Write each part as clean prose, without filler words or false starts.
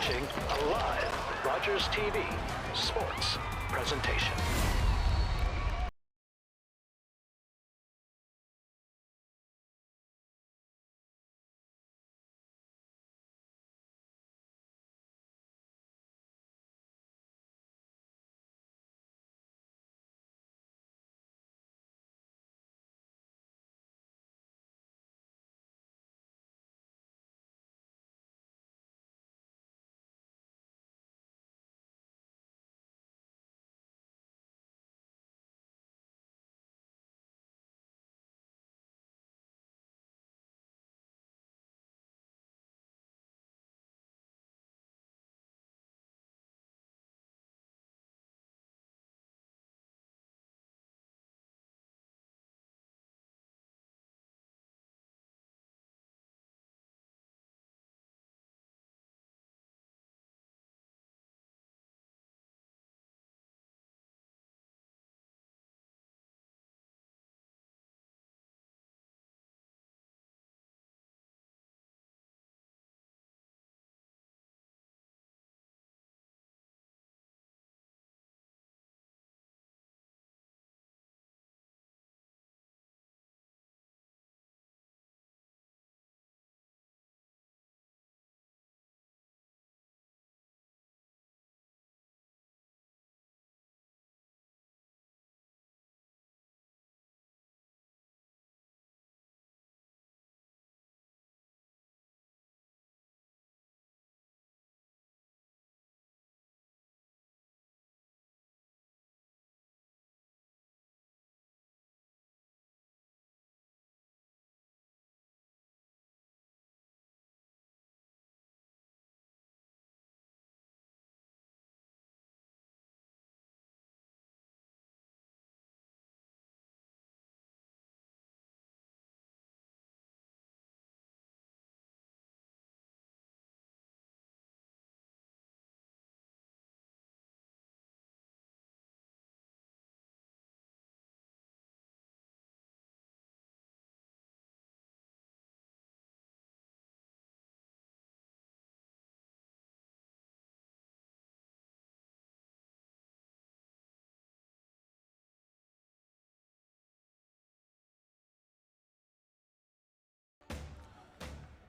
watching a live Rogers TV sports presentation.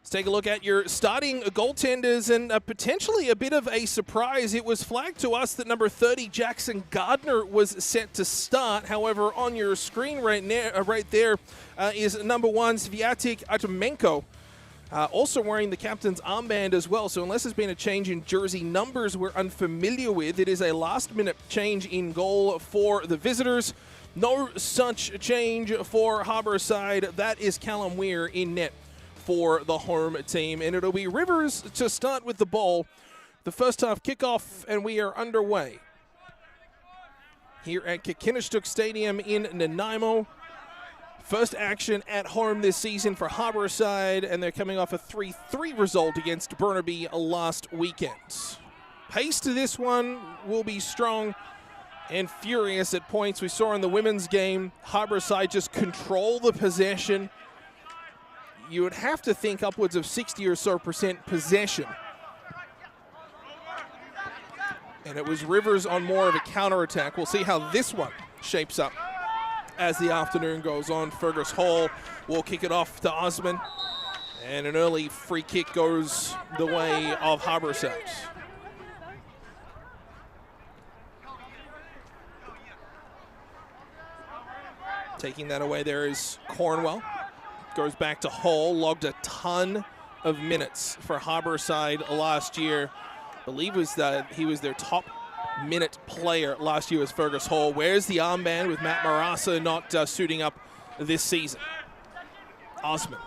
Let's take a look at your starting goaltenders and potentially a bit of a surprise. It was flagged to us that number 30, Jackson Gardner, was set to start. However, on your screen right there is number 1, Sviatek Artemenko, also wearing the captain's armband as well. So unless there's been a change in jersey numbers we're unfamiliar with, it is a last-minute change in goal for the visitors. No such change for Harborside. That is Callum Weir in net for the home team, and it'll be Rivers to start with the ball. The first half kickoff, and we are underway here at Kikinishtuk Stadium in Nanamo. First action at home this season for Harborside, and they're coming off a 3-3 result against Burnaby last weekend. Pace to this one will be strong and furious at points. We saw in the women's game, Harborside just control the possession. You would have to think upwards of 60% or so possession. And it was Rivers on more of a counterattack. We'll see how this one shapes up as the afternoon goes on. Fergus Hall will kick it off to Osman. And an early free kick goes the way of Harborside. Taking that away there is Cornwell. Goes back to Hall, logged a ton of minutes for Harborside last year. I believe he was their top minute player last year was Fergus Hall. Wears the armband with Matt Marasa not suiting up this season. Osman.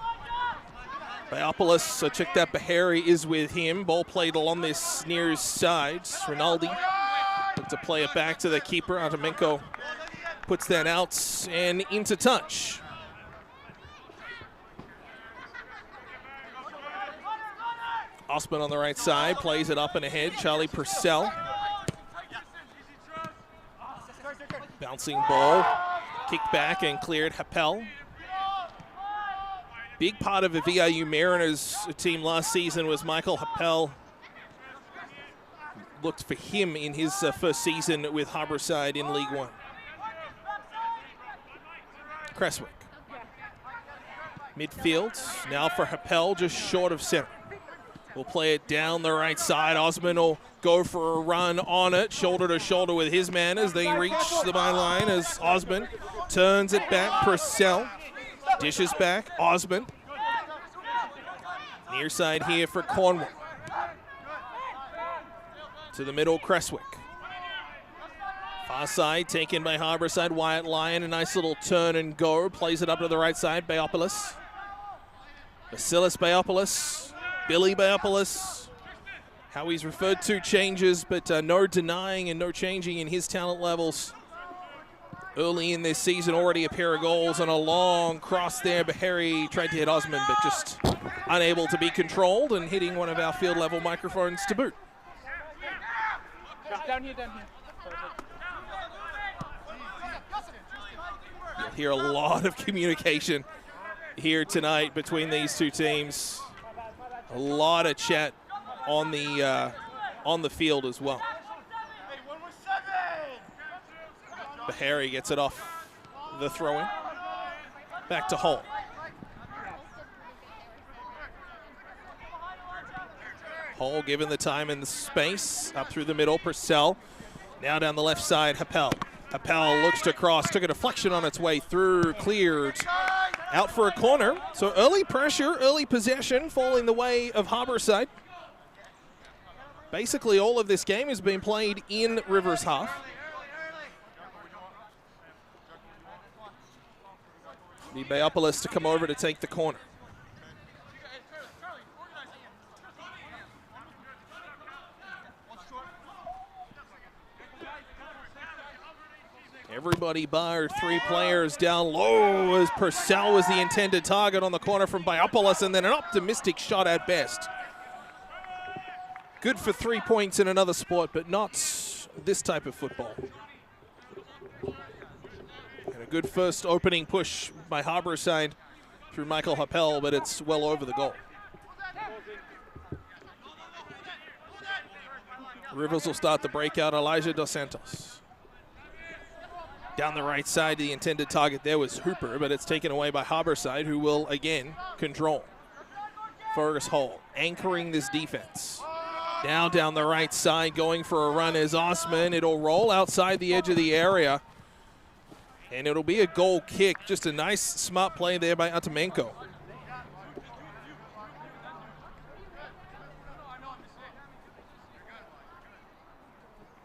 Biopoulos, check that Bahari is with him. Ball played along this near his side. Rinaldi look to play it back to the keeper. Artemenko puts that out and into touch. Osman on the right side, plays it up and ahead. Charlie Purcell. Bouncing ball, kicked back and cleared. Happel. Big part of the VIU Mariners team last season was Michael Happel. looked for him in his first season with Harbourside in League One. Cresswick. Midfield, now for Happel, just short of center. We'll play it down the right side. Osman will go for a run on it, shoulder to shoulder with his man as they reach the byline as Osman turns it back. Purcell dishes back. Osman. Near side here for Cornwall. To the middle, Cresswick. Far side taken by Harbourside. Wyatt Lyon, a nice little turn and go. Plays it up to the right side, Bayopoulos. Vasilis Bayopoulos. Billy Bayopoulos. How he's referred to changes, but no denying and no changing in his talent levels. Early in this season, already a pair of goals and a long cross there. Bahari tried to hit Osman, but just unable to be controlled and hitting one of our field level microphones to boot. Down here, down here. You'll hear a lot of communication here tonight between these two teams. A lot of chat on the field as well. Bahari gets it off the throw-in. Back to Hull. Hull given the time and the space. Up through the middle, Purcell. Now down the left side, Happel. Happel looks to cross, took a deflection on its way through, cleared. Out for a corner. So early pressure, early possession, falling the way of Harbourside. Basically all of this game has been played in Rivers' half. Need Bayopoulos to come over to take the corner. Everybody bar 3 players down low as Purcell was the intended target on the corner from Bayopoulos, and then an optimistic shot at best. Good for 3 points in another sport, but not this type of football. And a good first opening push by Harbourside through Michael Happel, but it's well over the goal. Rivers will start the breakout. Elijah Dos Santos. Down the right side, the intended target there was Hooper, but it's taken away by Harbourside, who will again control. Fergus Hull anchoring this defense. Now down the right side, going for a run is Osman. It'll roll outside the edge of the area, and it'll be a goal kick. Just a nice, smart play there by Atamenko.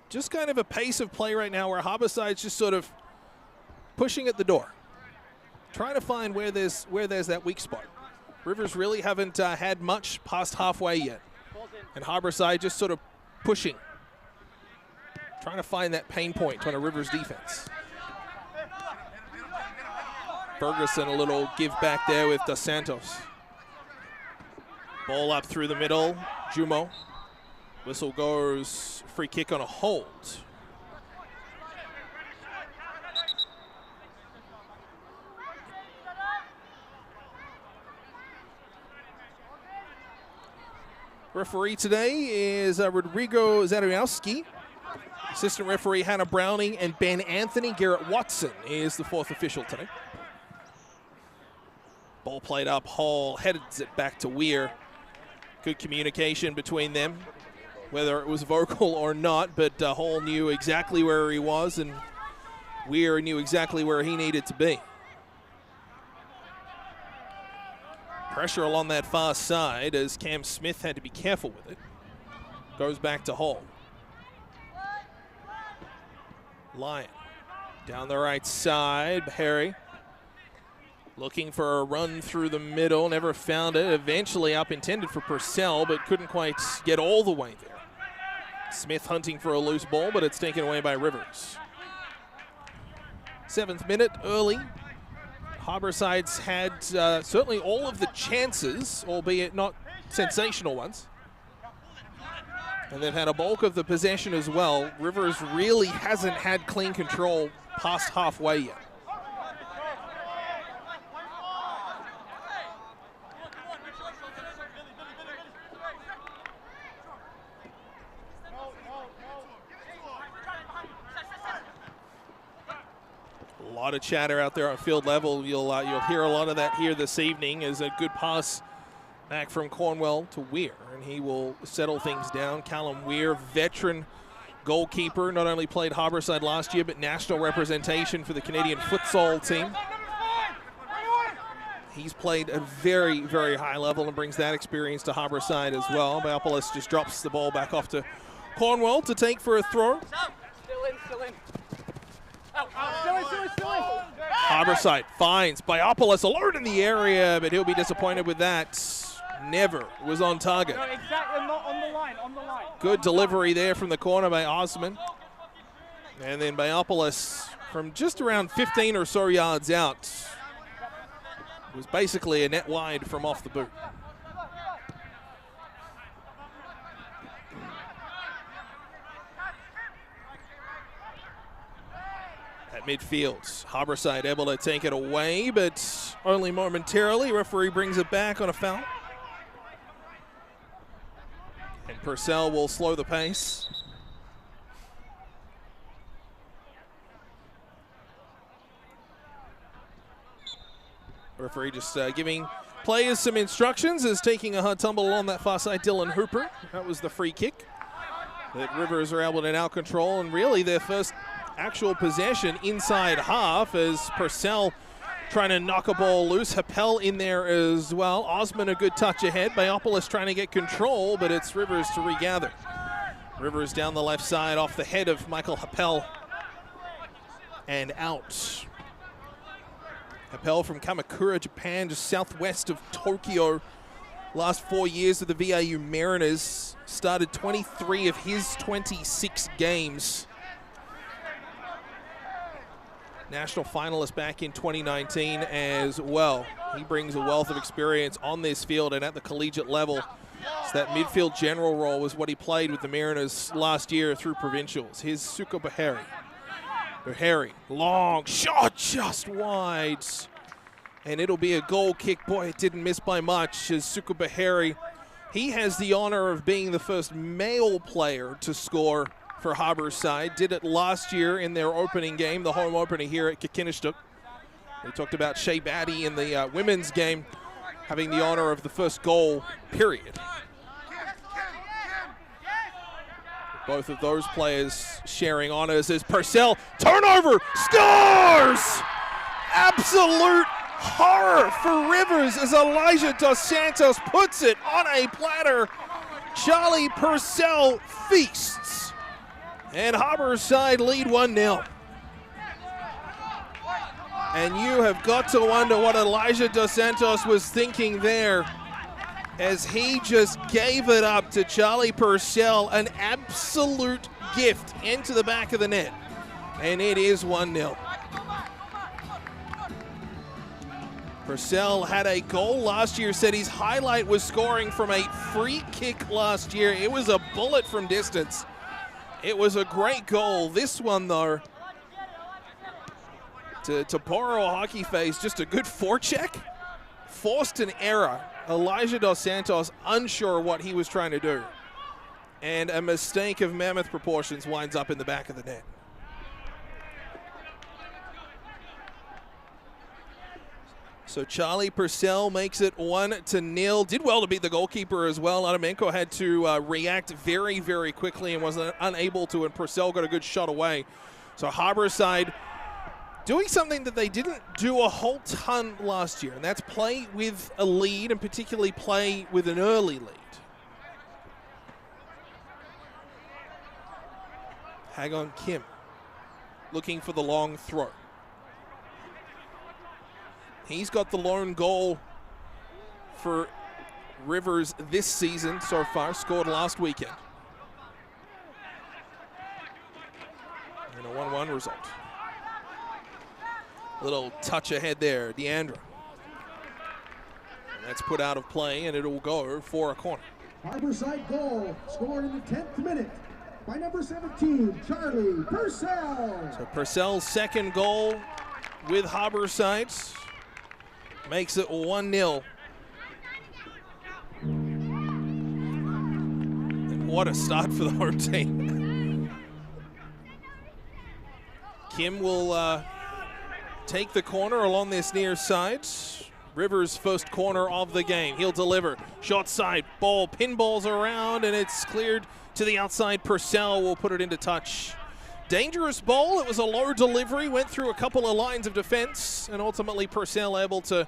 Just kind of a pace of play right now where Harbourside's just sort of pushing at the door, trying to find where there's that weak spot. Rivers really haven't had much past halfway yet, and Harbourside just sort of pushing, trying to find that pain point on a Rivers defense. Ferguson a little give back there with Dos Santos. Ball up through the middle, Jumo. Whistle goes, free kick on a hold. Referee today is Rodrigo Zadrowski. Assistant referee Hannah Browning and Ben Anthony. Garrett Watson is the 4th official today. Ball played up, Hall heads it back to Weir. Good communication between them, whether it was vocal or not, but Hall knew exactly where he was, and Weir knew exactly where he needed to be. Pressure along that far side as Cam Smith had to be careful with it. Goes back to Hall. Lyon down the right side. Harry looking for a run through the middle. Never found it. Eventually up intended for Purcell, but couldn't quite get all the way there. Smith hunting for a loose ball, but it's taken away by Rivers. 7th minute, early. Harbourside's had certainly all of the chances, albeit not sensational ones. And they've had a bulk of the possession as well. Rivers really hasn't had clean control past halfway yet. lot of chatter out there on field level. You'll hear a lot of that here this evening as a good pass back from Cornwell to Weir, and he will settle things down. Callum Weir, veteran goalkeeper, not only played Harbourside last year, but national representation for the Canadian futsal team. He's played a very, very high level and brings that experience to Harbourside as well. Biopolis just drops the ball back off to Cornwell to take for a throw. Still in. Still in. Harbourside finds Biopolis alone in the area, but he'll be disappointed with that. Never was on target. No, exactly, not on the line. Good delivery there from the corner by Osman. And then Biopolis from just around 15 or so yards out. It was basically a net wide from off the boot. At midfield, Harbourside able to take it away, but only momentarily. Referee brings it back on a foul. And Purcell will slow the pace. Referee just giving players some instructions as taking a hard tumble along that far side. Dylan Hooper, that was the free kick that Rivers are able to now control, and really their first actual possession inside half as Purcell trying to knock a ball loose. Happel in there as well. Osman a good touch ahead. Biopolis trying to get control, but it's Rivers to regather. Rivers down the left side off the head of Michael Happel and out. Happel from Kamakura, Japan, just southwest of Tokyo. Last 4 years of the VIU Mariners. Started 23 of his 26 games. National finalist back in 2019 as well. He brings a wealth of experience on this field and at the collegiate level. So that midfield general role was what he played with the Mariners last year through provincials. Here's Suko Bahari. Bahari, long shot, just wide. And it'll be a goal kick. Boy, it didn't miss by much as Suko Bahari. He has the honor of being the first male player to score for Harbourside. Did it last year in their opening game, the home opener here at Kikinishtuk. We talked about Shea Batty in the women's game having the honor of the first goal, period. Both of those players sharing honors as Purcell, turnover, scores! Absolute horror for Rivers as Elijah Dos Santos puts it on a platter. Charlie Purcell feasts. And Harbourside lead 1-0. And you have got to wonder what Elijah Dos Santos was thinking there as he just gave it up to Charlie Purcell, an absolute gift into the back of the net. And it is 1-0. Purcell had a goal last year, said his highlight was scoring from a free kick last year. It was a bullet from distance. It was a great goal. This one, though, to borrow a hockey face, just a good forecheck. Forced an error. Elijah Dos Santos unsure what he was trying to do. And a mistake of mammoth proportions winds up in the back of the net. So Charlie Purcell makes it 1-0. Did well to beat the goalkeeper as well. Adamenko had to react very, very quickly and was unable to, and Purcell got a good shot away. So Harbourside doing something that they didn't do a whole ton last year, and that's play with a lead and particularly play with an early lead. Hagon Kim looking for the long throw. He's got the lone goal for Rivers this season so far, scored last weekend. And a 1-1 result. Little touch ahead there, Deandra. And that's put out of play, and it'll go for a corner. Harbourside goal, scored in the 10th minute by number 17, Charlie Purcell. So Purcell's second goal with Harbourside makes it 1-0. And what a start for the home team. Kim will take the corner along this near side. Rivers' first corner of the game. He'll deliver. Short side ball, pinballs around, and it's cleared to the outside. Purcell will put it into touch. Dangerous ball. It was a low delivery, went through a couple of lines of defense, and ultimately Purcell able to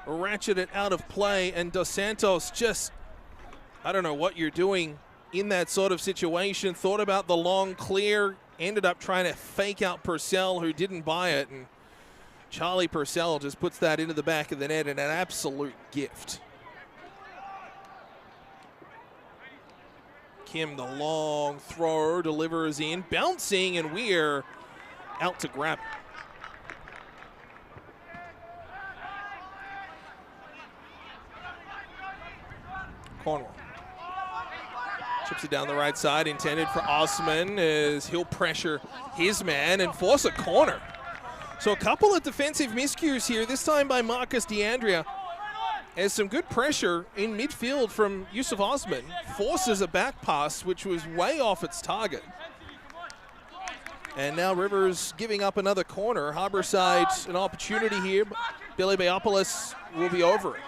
ratchet it out of play. And Dos Santos just, I don't know what you're doing in that sort of situation. Thought about the long clear, ended up trying to fake out Purcell, who didn't buy it, and Charlie Purcell just puts that into the back of the net in an absolute gift. Kim, the long throw, delivers in, bouncing, and Weir out to grab it. Cornwall chips it down the right side, intended for Osman, as he'll pressure his man and force a corner. So a couple of defensive miscues here, this time by Marcus D'Andrea, as some good pressure in midfield from Yusuf Osman forces a back pass, which was way off its target. And now Rivers giving up another corner. Harbourside, an opportunity here. Billy Bayopoulos will be over it.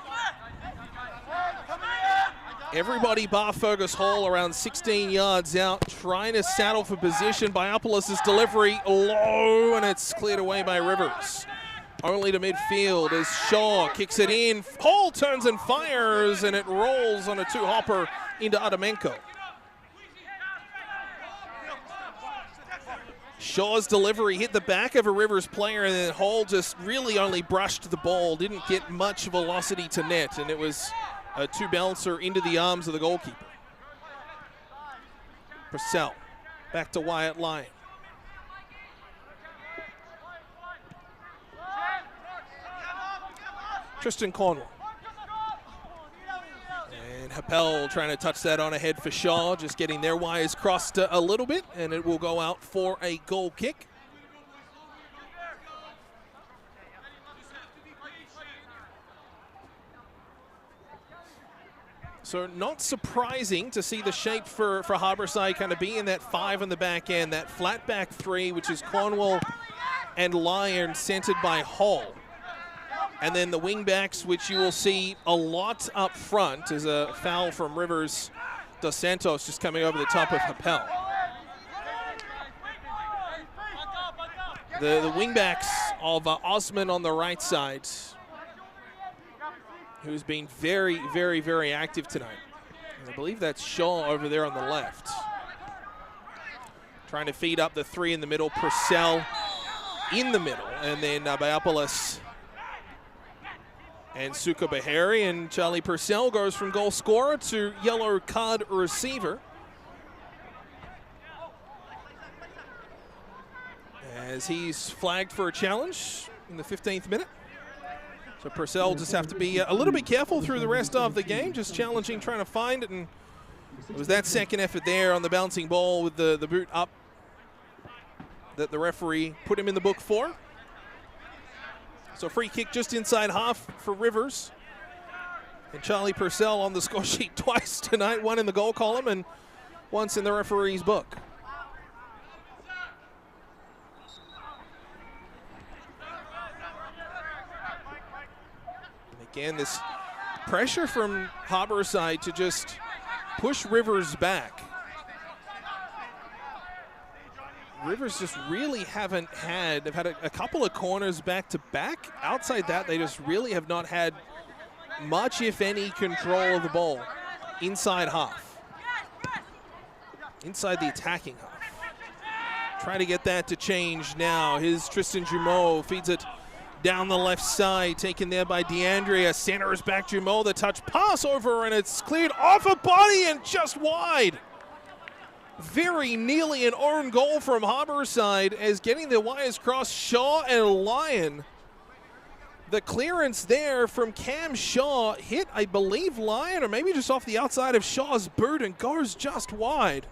Everybody bar Fergus Hall around 16 yards out, trying to saddle for position. Bayopoulos' delivery low, and it's cleared away by Rivers. Only to midfield as Shaw kicks it in. Hall turns and fires, and it rolls on a two-hopper into Adamenko. Shaw's delivery hit the back of a Rivers player, and then Hall just really only brushed the ball, didn't get much velocity to net, and it was a two-bouncer into the arms of the goalkeeper. Purcell back to Wyatt Lyon. Tristan Cornwall. And Happel trying to touch that on ahead for Shaw, just getting their wires crossed a little bit, and it will go out for a goal kick. So not surprising to see the shape for Harbourside kind of be in that 5 on the back end, that flat back 3, which is Cornwall and Lyon, centered by Hall. And then the wing backs, which you will see a lot up front, is a foul from Rivers. Dos Santos just coming over the top of Happel. The wing backs of Osman on the right side, who's been very, very, very active tonight. And I believe that's Shaw over there on the left. Trying to feed up the 3 in the middle, Purcell in the middle, and then Bayopoulos and Suka Bahari, and Charlie Purcell goes from goal scorer to yellow card receiver. As he's flagged for a challenge in the 15th minute. So Purcell just have to be a little bit careful through the rest of the game, just challenging, trying to find it, and it was that second effort there on the bouncing ball with the boot up that the referee put him in the book for. So free kick just inside half for Rivers. And Charlie Purcell on the score sheet twice tonight, one in the goal column and once in the referee's book. Again, this pressure from Harbourside to just push Rivers back. Rivers just really haven't had, they've had a couple of corners back to back. Outside that, they just really have not had much, if any, control of the ball inside half. Inside the attacking half. Trying to get that to change now. Here's Tristan Jumeau, feeds it down the left side, taken there by D'Andrea. Centers back Jumeau, the touch pass over, and it's cleared off a body and just wide. Very nearly an own goal from Harbourside, as getting the wires crossed, Shaw and Lyon. The clearance there from Cam Shaw hit, I believe, Lyon, or maybe just off the outside of Shaw's boot, and goes just wide.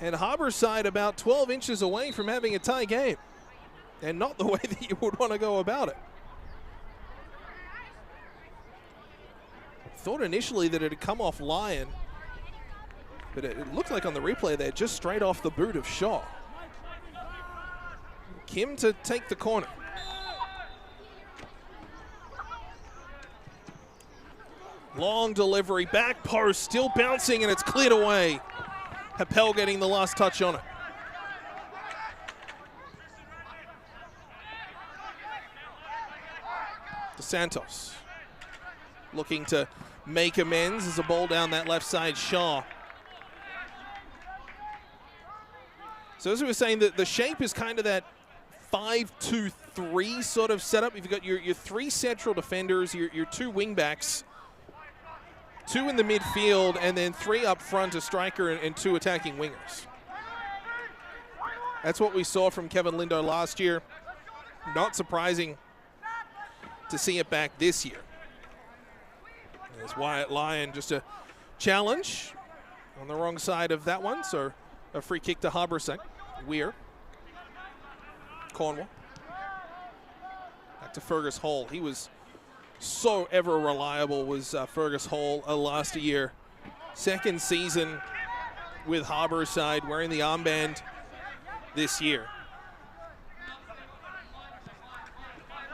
And Harbourside about 12 inches away from having a tie game. And not the way that you would want to go about it. Thought initially that it had come off Lyon, but it looked like on the replay there, just straight off the boot of Shaw. Kim to take the corner. Long delivery, back post, still bouncing, and it's cleared away. Happel getting the last touch on it. DeSantos looking to make amends as a ball down that left side. Shaw. So as we were saying, the shape is kind of that 5-2-3 sort of setup. You've got your three central defenders, your two wingbacks, two in the midfield, and then three up front, a striker and two attacking wingers. That's what we saw from Kevin Lindo last year. Not surprising to see it back this year. There's Wyatt Lyon, just a challenge on the wrong side of that one, so a free kick to Harborside. Weir. Cornwall. Back to Fergus Hall. He was so ever reliable, was Fergus Hall last year. Second season with Harborside, wearing the armband this year.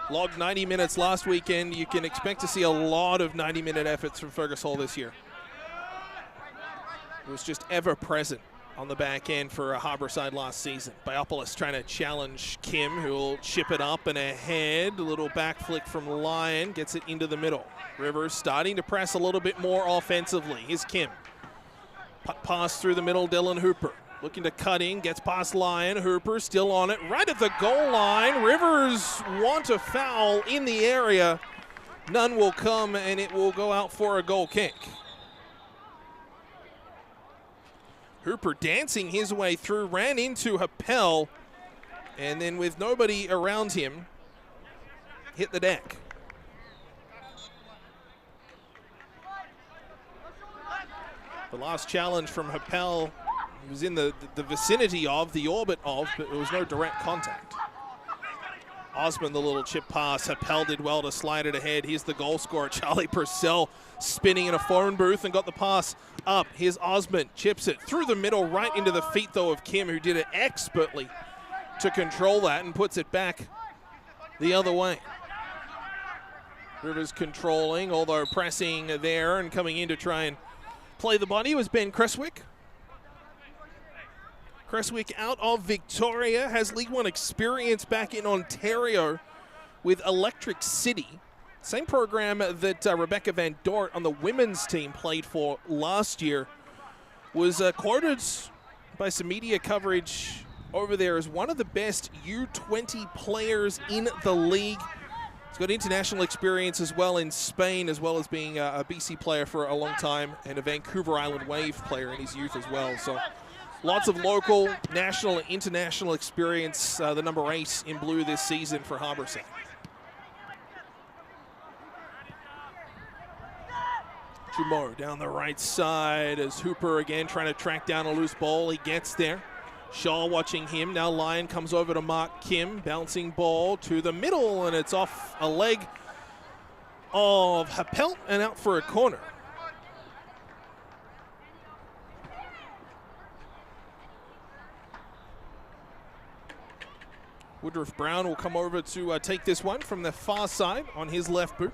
Logged 90 minutes last weekend. You can expect to see a lot of 90-minute efforts from Fergus Hall this year. It was just ever present on the back end for Harborside last season. Biopolis trying to challenge Kim, who will chip it up and ahead. A little back flick from Lyon, gets it into the middle. Rivers starting to press a little bit more offensively. Here's Kim. Pass through the middle, Dylan Hooper. Looking to cut in, gets past Lyon. Hooper still on it, right at the goal line. Rivers want a foul in the area. None will come, and it will go out for a goal kick. Hooper dancing his way through, ran into Happel, and then with nobody around him, hit the deck. The last challenge from Happel was in the vicinity of, the orbit of, but there was no direct contact. Osman, the little chip pass. Happel did well to slide it ahead. Here's the goal scorer, Charlie Purcell, spinning in a phone booth and got the pass up. Here's Osman, chips it through the middle, right into the feet, though, of Kim, who did it expertly to control that and puts it back the other way. Rivers controlling, although pressing there and coming in to try and play the body was Ben Creswick. Creswick out of Victoria, has League One experience back in Ontario with Electric City. Same program that Rebecca Van Dort on the women's team played for last year. Was quoted by some media coverage over there as one of the best U20 players in the league. He's got international experience as well in Spain, as well as being a BC player for a long time and a Vancouver Island Wave player in his youth as well. So lots of local, national, and international experience. The number 8 in blue this season for Harborside. Jumeau down the right side as Hooper again trying to track down a loose ball. He gets there. Shaw watching him. Now Lyon comes over to Mark Kim. Bouncing ball to the middle, and it's off a leg of Happel and out for a corner. Woodruff Brown will come over to take this one from the far side on his left boot.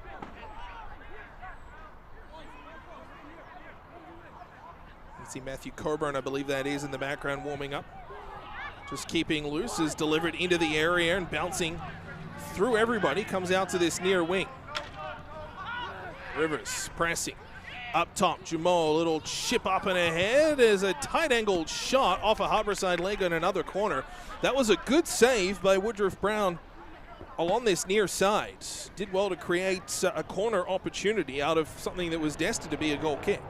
You see Matthew Coburn, I believe that is, in the background warming up. Just keeping loose, is delivered into the area and bouncing through everybody. Comes out to this near wing. Rivers pressing. Up top, Jumeau, a little chip up and ahead as a tight-angled shot off a Harborside leg in another corner. That was a good save by Woodruff Brown along this near side. Did well to create a corner opportunity out of something that was destined to be a goal kick.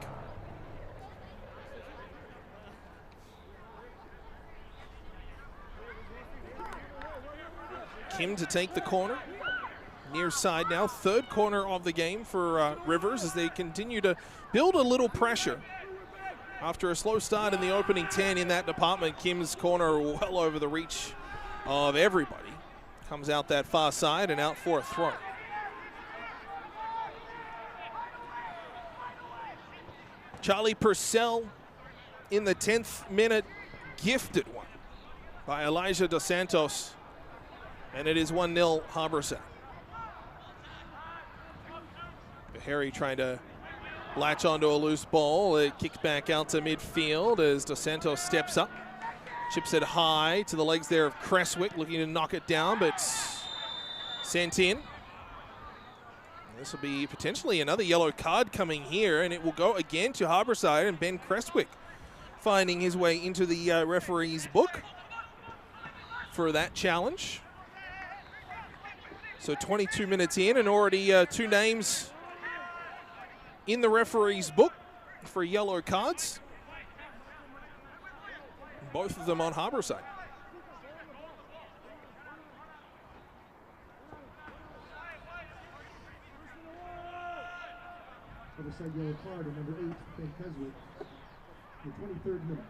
Kim to take the corner. Near side now, third corner of the game for Rivers as they continue to build a little pressure. After a slow start in the opening 10 in that department, Kim's corner well over the reach of everybody. Comes out that far side and out for a throw. Charlie Purcell in the 10th minute, gifted one by Elijah Dos Santos, and it is 1-0 Harborside. Harry trying to latch onto a loose ball. It kicks back out to midfield as Dos Santos steps up. Chips it high to the legs there of Creswick, looking to knock it down, but sent in. This will be potentially another yellow card coming here, and it will go again to Harbourside, and Ben Creswick finding his way into the referee's book for that challenge. So 22 minutes in, and already 2 names in the referee's book for yellow cards. Both of them on Harbourside. Harbourside yellow card at number 8, Ben Creswick, the 23rd minute.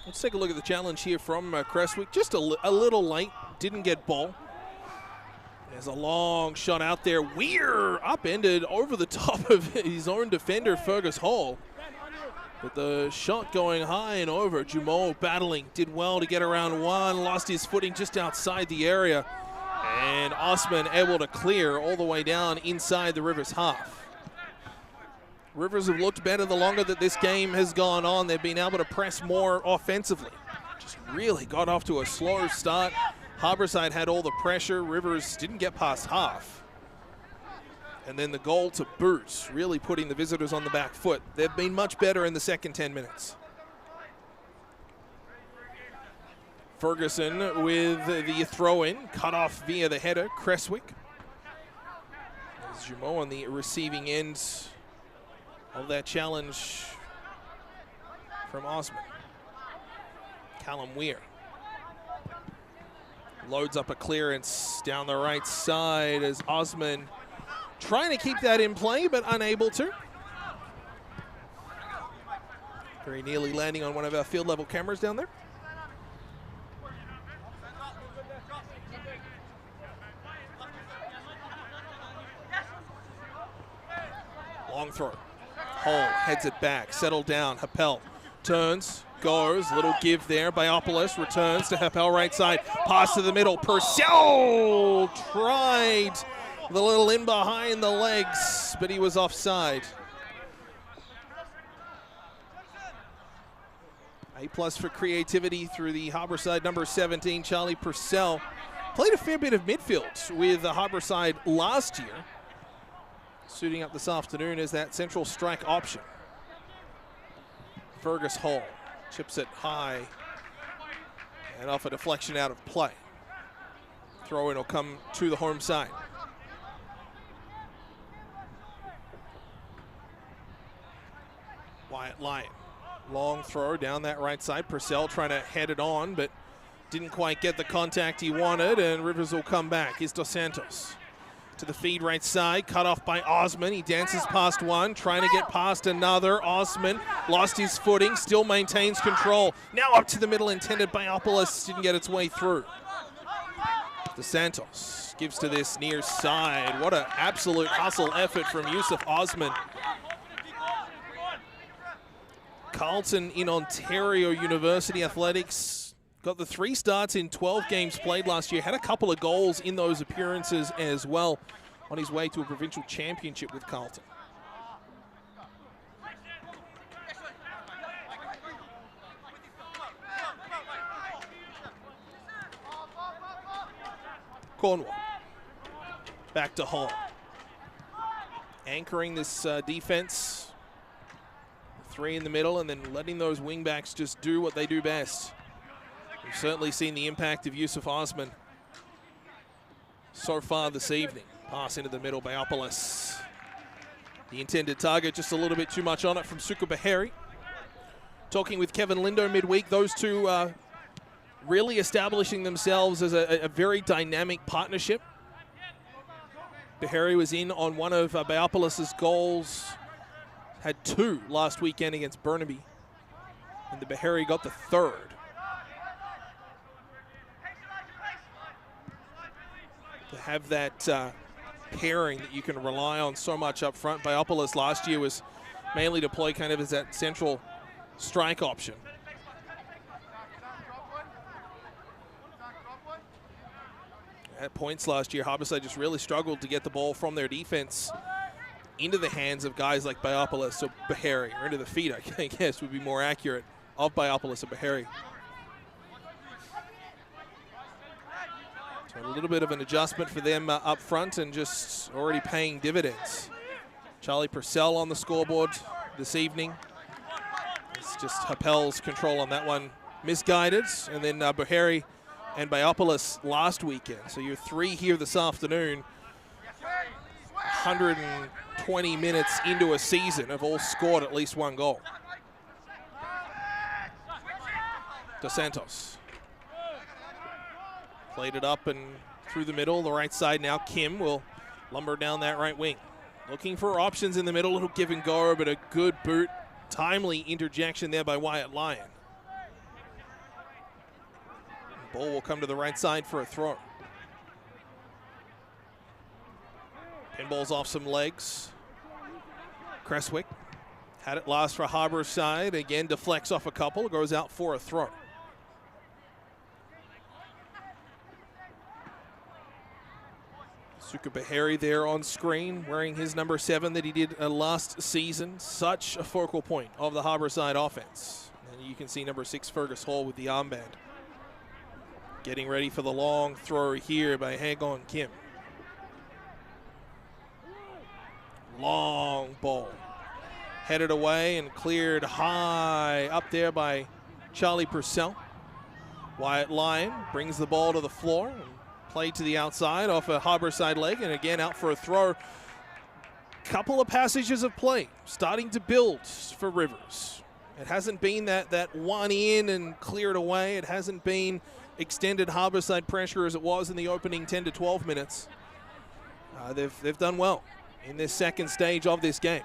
Let's take a look at the challenge here from Creswick. Just a little late, didn't get ball. There's a long shot out there. Weir upended over the top of his own defender, Fergus Hall. But the shot going high and over. Jumeau battling, did well to get around one, lost his footing just outside the area. And Osman able to clear all the way down inside the Rivers half. Rivers have looked better the longer that this game has gone on. They've been able to press more offensively. Just really got off to a slow start. Harbourside had all the pressure. Rivers didn't get past half. And then the goal to boot, really putting the visitors on the back foot. They've been much better in the second 10 minutes. Ferguson with the throw-in, cut off via the header, Creswick. There's Jumeau on the receiving end of that challenge from Osman. Callum Weir loads up a clearance down the right side as Osman trying to keep that in play, but unable to. Very nearly landing on one of our field level cameras down there. Long throw. Hole heads it back, settled down. Happel turns, goes, little give there. Biopolis returns to Happel right side. Pass to the middle. Purcell tried the little in behind the legs, but he was offside. A+ for creativity through the Harbourside number 17, Charlie Purcell. Played a fair bit of midfield with the Harbourside last year. Suiting up this afternoon as that central strike option. Fergus Hall chips it high and off a deflection out of play. Throw in will come to the home side. Wyatt Lyon, long throw down that right side. Purcell trying to head it on, but didn't quite get the contact he wanted, and Rivers will come back. Here's Dos Santos to the feed right side, cut off by Osman. He dances past one, trying to get past another. Osman lost his footing, still maintains control. Now up to the middle, intended by Opolis, didn't get its way through. Dos Santos gives to this near side. What an absolute hustle effort from Yusuf Osman. Carlton in Ontario University Athletics got the 3 starts in 12 games played last year. Had a couple of goals in those appearances as well on his way to a provincial championship with Carlton. Cornwall. Back to Hall. Anchoring this defense. 3 in the middle and then letting those wingbacks just do what they do best. We've certainly seen the impact of Yusuf Osman so far this evening. Pass into the middle by Opolis. The intended target, just a little bit too much on it from Suka Bahari. Talking with Kevin Lindo midweek, those two really establishing themselves as a very dynamic partnership. Bahari was in on one of Biopolis' goals, had 2 last weekend against Burnaby, and the Bahari got the 3rd. To have that pairing that you can rely on so much up front. Biopolis last year was mainly deployed kind of as that central strike option. At points last year, Harbourside just really struggled to get the ball from their defense into the hands of guys like Biopolis or Bahari, or into the feet, I guess would be more accurate, of Biopolis or Bahari. So a little bit of an adjustment for them up front, and just already paying dividends. Charlie Purcell on the scoreboard this evening. It's just Happel's control on that one misguided, and then Bahari and Biopolis last weekend. So you're 3 here this afternoon. 120 minutes into a season have all scored at least 1 goal. Dos Santos. Played it up and through the middle. The right side now. Kim will lumber down that right wing. Looking for options in the middle. A little give and go, but a good boot. Timely interjection there by Wyatt Lyon. Ball will come to the right side for a throw. Pinball's off some legs. Cresswick had it last for Harbourside. Again, deflects off a couple. Goes out for a throw. Suka Bahari there on screen, wearing his number 7 that he did last season. Such a focal point of the Harbourside offense. And you can see number 6, Fergus Hall, with the armband. Getting ready for the long throw here by Hagon Kim. Long ball. Headed away and cleared high up there by Charlie Purcell. Wyatt Lyon brings the ball to the floor. And played to the outside off a Harbourside leg, and again out for a throw. Couple of passages of play starting to build for Rivers. It hasn't been that one in and cleared away. It hasn't been extended Harbourside pressure as it was in the opening 10 to 12 minutes. They've done well in this second stage of this game.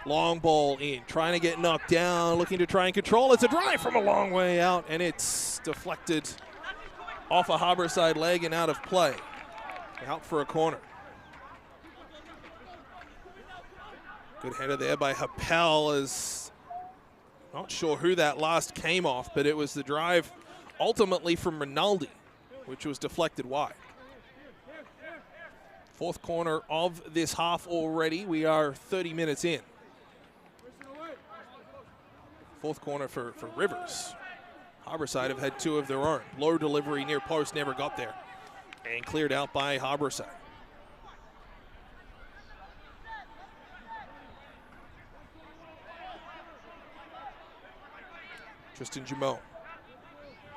Long ball in, trying to get knocked down, looking to try and control. It's a drive from a long way out, and it's deflected off a Harbourside leg and out of play. Out for a corner. Good header there by Happel. Is not sure who that last came off, but it was the drive ultimately from Rinaldi, which was deflected wide. 4th corner of this half already. We are 30 minutes in. 4th corner for Rivers. Harbourside have had 2 of their own. Low delivery near post, never got there. And cleared out by Harbourside. Tristan Jumeau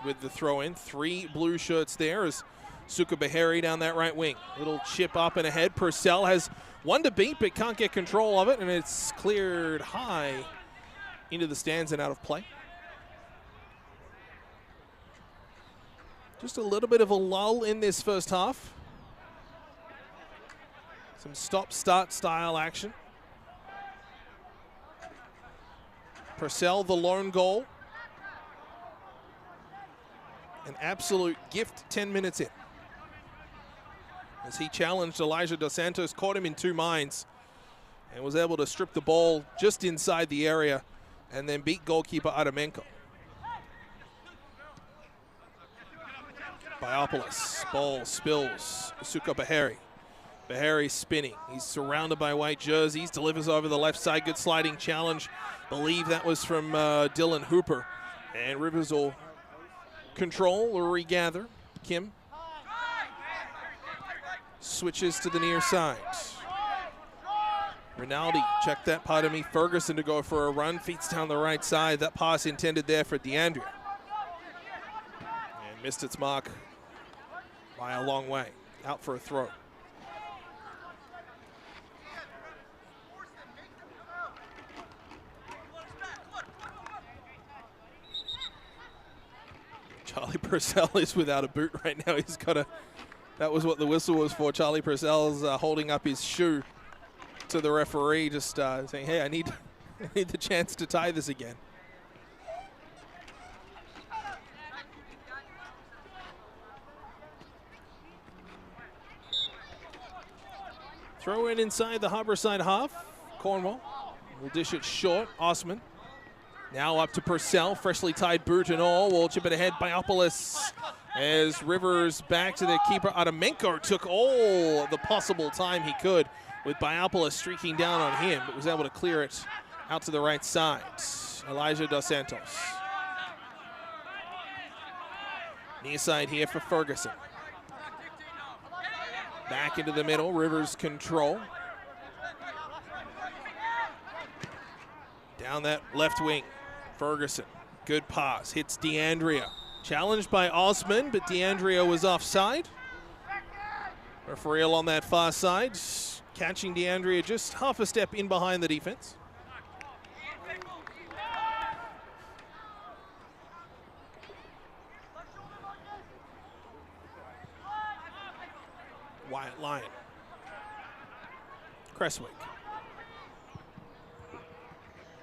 with the throw in. 3 blue shirts there as Suka Bahari down that right wing. Little chip up and ahead. Purcell has 1 to beat, but can't get control of it, and it's cleared high into the stands and out of play. Just a little bit of a lull in this first half. Some stop-start style action. Purcell, the lone goal. An absolute gift 10 minutes in. As he challenged Elijah Dos Santos, caught him in 2 minds, and was able to strip the ball just inside the area and then beat goalkeeper Adamenko. Biopolis, ball spills, Suka Bahari. Bahari spinning, he's surrounded by white jerseys, delivers over the left side, good sliding challenge. Believe that was from Dylan Hooper. And Rivers will control or regather. Kim switches to the near side. Rinaldi, check that, pardon me. Ferguson to go for a run, feeds down the right side. That pass intended there for DeAndrea. And missed its mark by a long way. Out for a throw. Charlie Purcell is without a boot right now. He's got a, that was what the whistle was for. Charlie Purcell's holding up his shoe to the referee, just saying, hey, I need the chance to tie this again. Throw in inside the Harbourside half. Cornwall will dish it short. Osman now up to Purcell. Freshly tied boot and all. Will chip it ahead. Biopolis As Rivers back to the keeper, Adamenko took all the possible time he could with Biopoulos streaking down on him, but was able to clear it out to the right side. Elijah Dos Santos. Near side here for Ferguson. Back into the middle, Rivers control. Down that left wing, Ferguson. Good pass, hits DeAndrea. Challenged by Osman, but DeAndrea was offside. Referee on that far side, catching DeAndrea just half a step in behind the defense. Wyatt Lyon. Cresswick.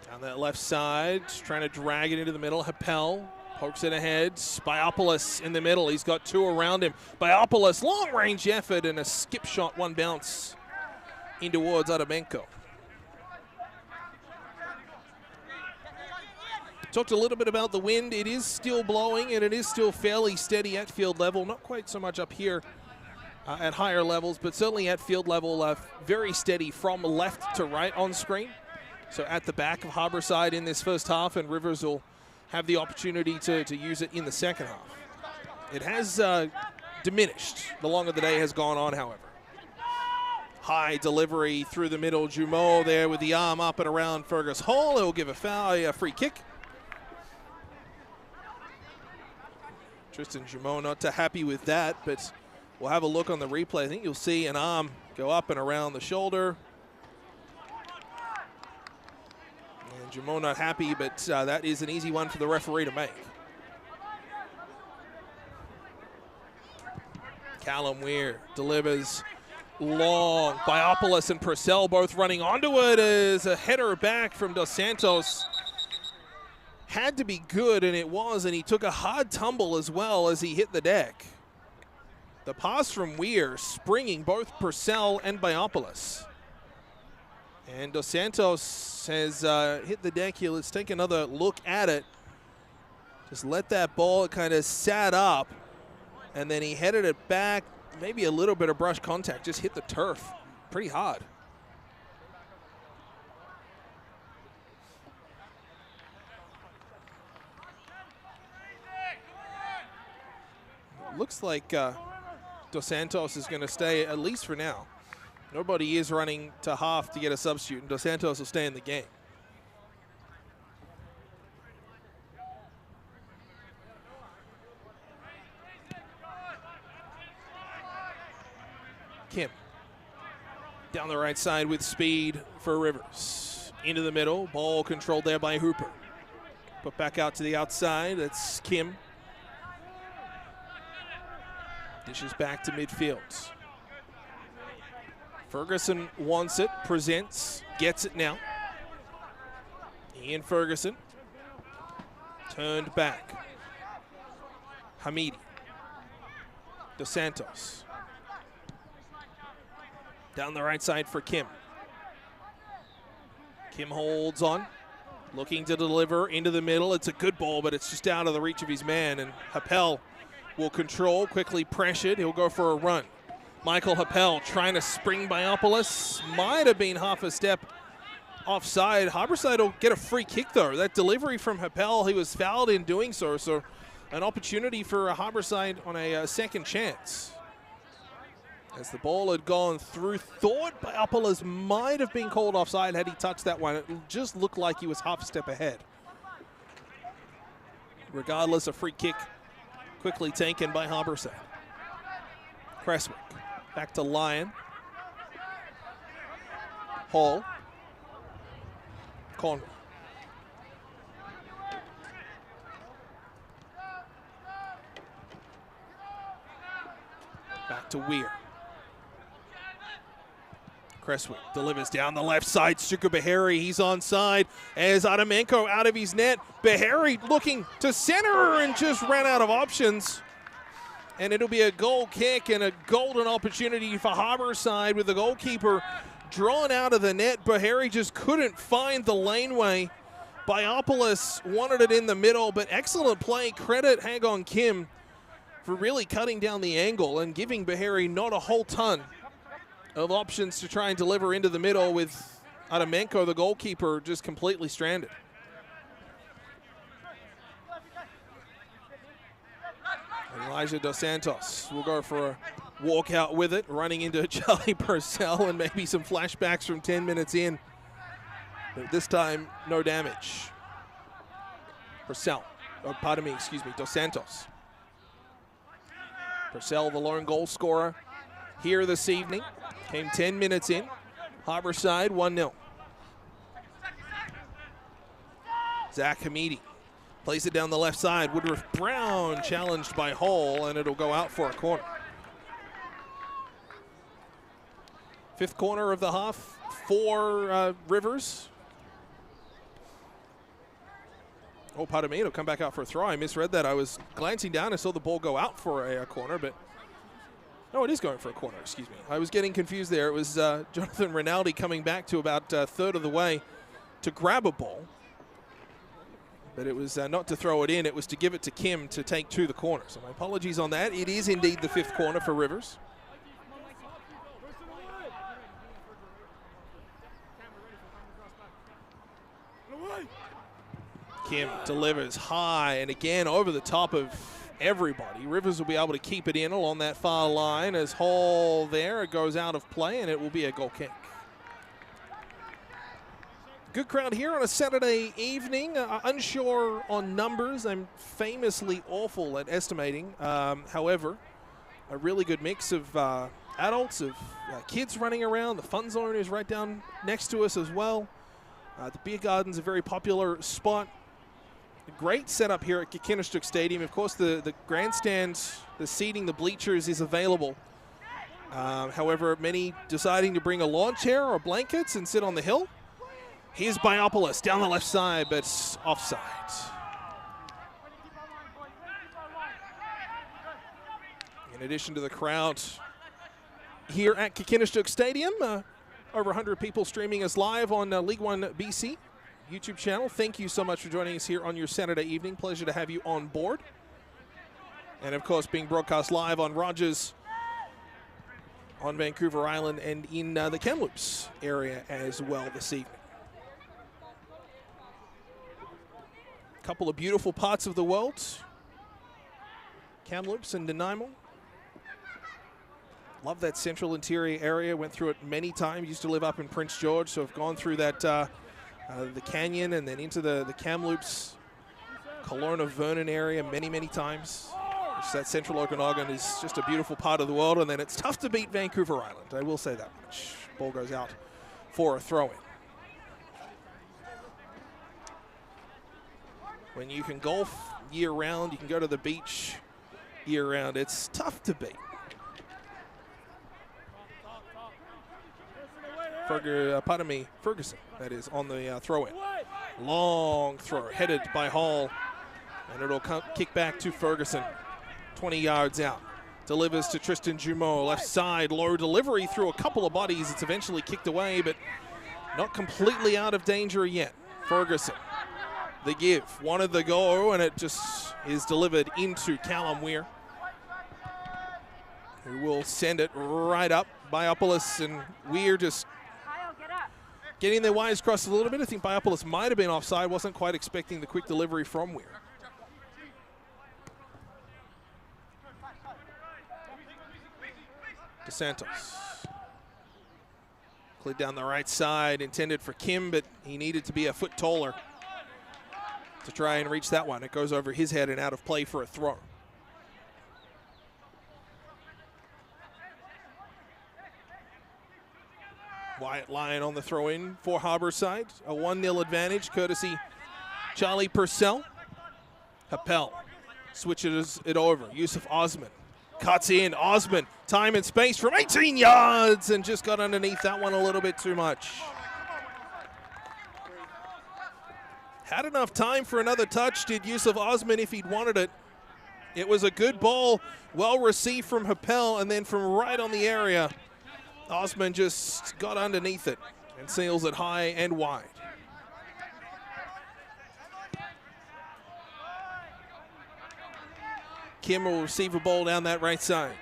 Down that left side, trying to drag it into the middle. Happel pokes it ahead. Biopoulos in the middle. He's got two around him. Biopoulos, long range effort and a skip shot, one bounce in towards Adamenko. Talked a little bit about the wind. It is still blowing and it is still fairly steady at field level. Not quite so much up here at higher levels, but certainly at field level, very steady from left to right on screen. So at the back of Harborside in this first half, and Rivers will have the opportunity to use it in the second half. It has diminished the longer the day has gone on, however. High delivery through the middle. Jumeau there with the arm up and around Fergus Hall. He'll give a foul, a free kick. Tristan Jumeau not too happy with that, but we'll have a look on the replay. I think you'll see an arm go up and around the shoulder. And Jumeau not happy, but that is an easy one for the referee to make. Callum Weir delivers long. Biopoulos and Purcell both running onto it as a header back from Dos Santos. Had to be good, and it was, and he took a hard tumble as well as he hit the deck. The pass from Weir springing both Purcell and Biopoulos. And Dos Santos has hit the deck here. Let's take another look at it. Just let that ball kind of sat up, and then he headed it back. Maybe a little bit of brush contact, just hit the turf pretty hard. Looks like Dos Santos is going to stay, at least for now. Nobody is running to half to get a substitute, and Dos Santos will stay in the game. Kim. Down the right side with speed for Rivers. Into the middle, ball controlled there by Hooper. Put back out to the outside, that's Kim. Dishes back to midfield. Ferguson wants it, presents, gets it now. Ian Ferguson. Turned back. Hamidi. Dos Santos. Down the right side for Kim. Kim holds on. Looking to deliver into the middle. It's a good ball, but it's just out of the reach of his man. And Happel will control, quickly pressured. He'll go for a run. Michael Happel trying to spring Biopoulos. Might have been half a step offside. Harborside will get a free kick, though. That delivery from Happel, he was fouled in doing so. So an opportunity for a Harborside on a second chance. As the ball had gone through, thought Biopoulos might have been called offside had he touched that one. It just looked like he was half a step ahead. Regardless, a free kick quickly taken by Harborside. Cresswick back to Lyon. Hall. Conroy. Back to Weir. Cresswick delivers down the left side. Suka Bahari, he's onside as Adamenko out of his net. Bahari looking to center and just ran out of options. And it'll be a goal kick and a golden opportunity for Harborside with the goalkeeper drawn out of the net. Bahari just couldn't find the laneway. Biopoulos wanted it in the middle, but excellent play. Credit Hagon Kim for really cutting down the angle and giving Bahari not a whole ton of options to try and deliver into the middle, with Adamenko, the goalkeeper, just completely stranded. Elijah Dos Santos will go for a walkout with it, running into Charlie Purcell, and maybe some flashbacks from 10 minutes in. But this time, no damage. Purcell, Dos Santos. Purcell, the lone goal scorer here this evening. Came 10 minutes in. Harborside 1-0. Zach Hamidi plays it down the left side. Woodruff Brown challenged by Hall, and it'll go out for a corner. Fifth corner of the half for Rivers. Oh, pardon me, it'll come back out for a throw. I misread that. I was glancing down. I saw the ball go out for a corner, but no, it is going for a corner, excuse me. I was getting confused there. It was Jonathan Rinaldi coming back to about a third of the way to grab a ball. But it was not to throw it in. It was to give it to Kim to take to the corner. So my apologies on that. It is indeed the fifth corner for Rivers. Kim delivers high and again over the top of everybody. Rivers will be able to keep it in along that far line as Hall there. It goes out of play and it will be a goal kick. Good crowd here on a Saturday evening. Unsure on numbers. I'm famously awful at estimating. However, a really good mix of adults, of kids running around. The fun zone is right down next to us as well. The beer garden's a very popular spot. A great setup here at Kikinistuk Stadium. Of course, the grandstand, the seating, the bleachers is available. However, many deciding to bring a lawn chair or blankets and sit on the hill. Here's Biopoulos down the left side, but offside. In addition to the crowd here at Kikinistuk Stadium, over 100 people streaming us live on L1BC YouTube channel. Thank you so much for joining us here on your Saturday evening. Pleasure to have you on board. And of course, being broadcast live on Rogers on Vancouver Island and in the Kamloops area as well this evening. Couple of beautiful parts of the world. Kamloops and Nanamo. Love that central interior area. Went through it many times. Used to live up in Prince George, so I've gone through that the canyon and then into the Kamloops, Kelowna, Vernon area many, many times. Just that central Okanagan is just a beautiful part of the world, and then it's tough to beat Vancouver Island. I will say that much. Ball goes out for a throw-in. When you can golf year-round, you can go to the beach year-round, it's tough to beat. Ferguson, that is, on the throw-in. Long throw, headed by Hall, and it'll kick back to Ferguson, 20 yards out. Delivers to Tristan Jumeau, left side, low delivery through a couple of bodies. It's eventually kicked away, but not completely out of danger yet. Ferguson. The give, wanted the go, and it just is delivered into Callum Weir, who will send it right up. Biopoulos and Weir just getting their wires crossed a little bit. I think Biopoulos might have been offside. Wasn't quite expecting the quick delivery from Weir. Dos Santos. Cleared down the right side, intended for Kim, but he needed to be a foot taller to try and reach that one. It goes over his head and out of play for a throw. Wyatt Lyon on the throw-in for Harborside. A 1-0 advantage, courtesy Charlie Purcell. Happel switches it over. Yusuf Osman cuts in. Osman, time and space from 18 yards, and just got underneath that one a little bit too much. Had enough time for another touch, did Yusuf Osman, if he'd wanted it. It was a good ball, well received from Happel, and then from right on the area, Osman just got underneath it and seals it high and wide. Kim will receive a ball down that right side.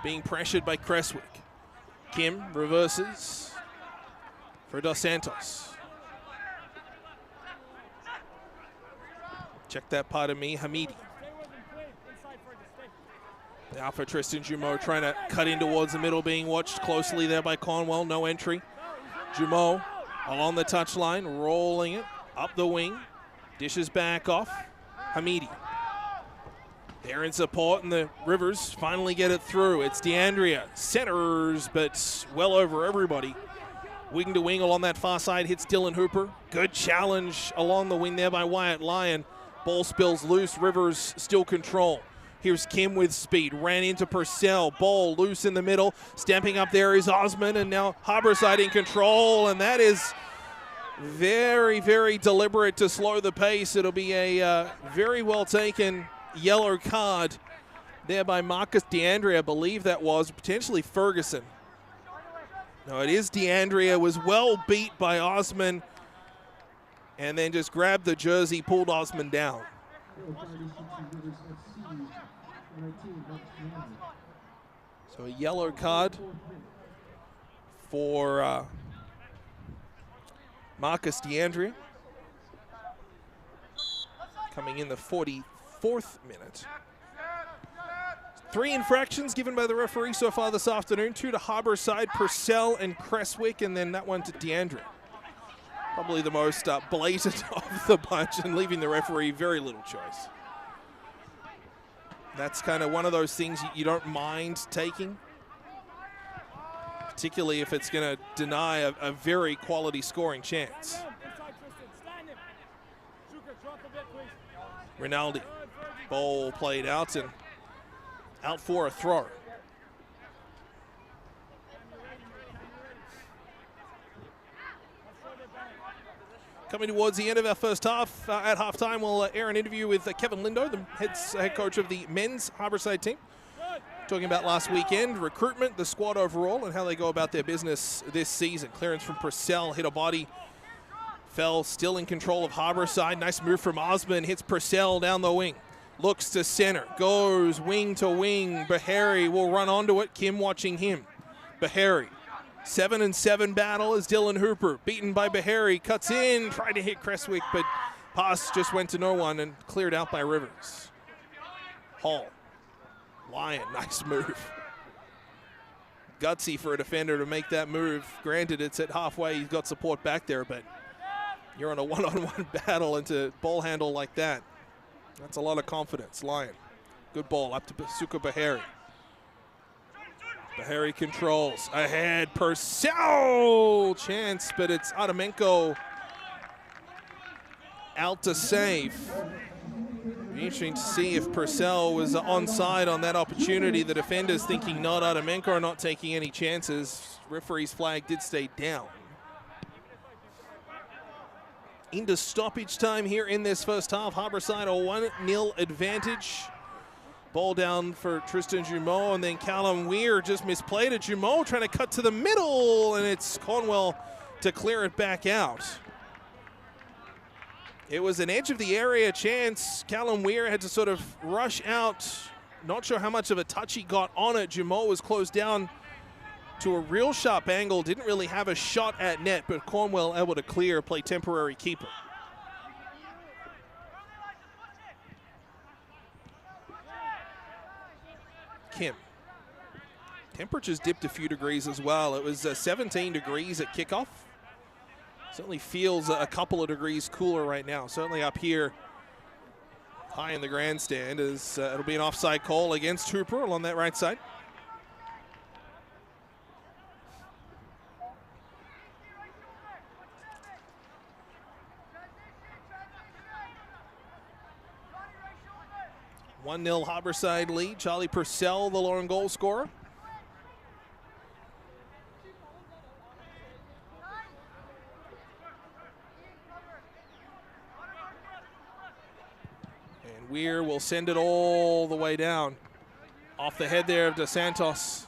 Being pressured by Creswick. Kim reverses for Dos Santos. Check that, pardon me, Hamidi. Now for Tristan Jumeau, trying to cut in towards the middle, being watched closely there by Cornwell. No entry. Jumeau along the touchline, rolling it up the wing. Dishes back off. Hamidi. They're in support, and the Rivers finally get it through. It's DeAndrea. Centers, but well over everybody. Wing to wing along that far side, hits Dylan Hooper. Good challenge along the wing there by Wyatt Lyon. Ball spills loose. Rivers still control. Here's Kim with speed. Ran into Purcell. Ball loose in the middle. Stamping up there is Osman, and now Harbourside in control, and that is very, very deliberate to slow the pace. It'll be a very well taken yellow card there by Marcus DeAndrea, I believe that was, potentially Ferguson. No, it is DeAndrea, was well beat by Osman, and then just grabbed the jersey, pulled Osman down. So a yellow card for Marcus DeAndrea. Coming in the 44th minute. 3 infractions given by the referee so far this afternoon. 2 to Harbourside, Purcell and Creswick, and then that one to DeAndrea. Probably the most blatant of the bunch, and leaving the referee very little choice. That's kind of one of those things you don't mind taking, particularly if it's going to deny a very quality scoring chance. Rinaldi, ball played out and out for a throw. Coming towards the end of our first half, at halftime, we'll air an interview with Kevin Lindo, the head coach of the men's Harbourside team. Talking about last weekend, recruitment, the squad overall, and how they go about their business this season. Clearance from Purcell, hit a body, fell, still in control of Harbourside. Nice move from Osman, hits Purcell down the wing. Looks to center, goes wing to wing. Bahari will run onto it, Kim watching him. Bahari. 7-7 battle as Dylan Hooper, beaten by Bahari, cuts in, tried to hit Creswick, but pass just went to no one and cleared out by Rivers. Hall, Lyon, nice move. Gutsy for a defender to make that move. Granted, it's at halfway, he's got support back there, but you're on a one-on-one battle into ball handle like that. That's a lot of confidence. Lyon, good ball up to Suka Bahari. Bahari controls, ahead, Purcell, chance, but it's Adamenko out to save. Be interesting to see if Purcell was onside on that opportunity. The defenders thinking not, Adamenko not taking any chances. Referee's flag did stay down. Into stoppage time here in this first half. Harbourside a 1-0 advantage. Ball down for Tristan Jumeau, and then Callum Weir just misplayed it. Jumeau trying to cut to the middle, and it's Cornwell to clear it back out. It was an edge of the area chance. Callum Weir had to sort of rush out. Not sure how much of a touch he got on it. Jumeau was closed down to a real sharp angle. Didn't really have a shot at net, but Cornwell able to clear, play temporary keeper. Kim. Temperatures dipped a few degrees as well. It was 17 degrees at kickoff. Certainly feels a couple of degrees cooler right now. Certainly up here high in the grandstand, as it'll be an offside call against Hooper along that right side. (1-0) Harbourside lead. Charlie Purcell, the lone goal scorer. And Weir will send it all the way down. Off the head there of Dos Santos.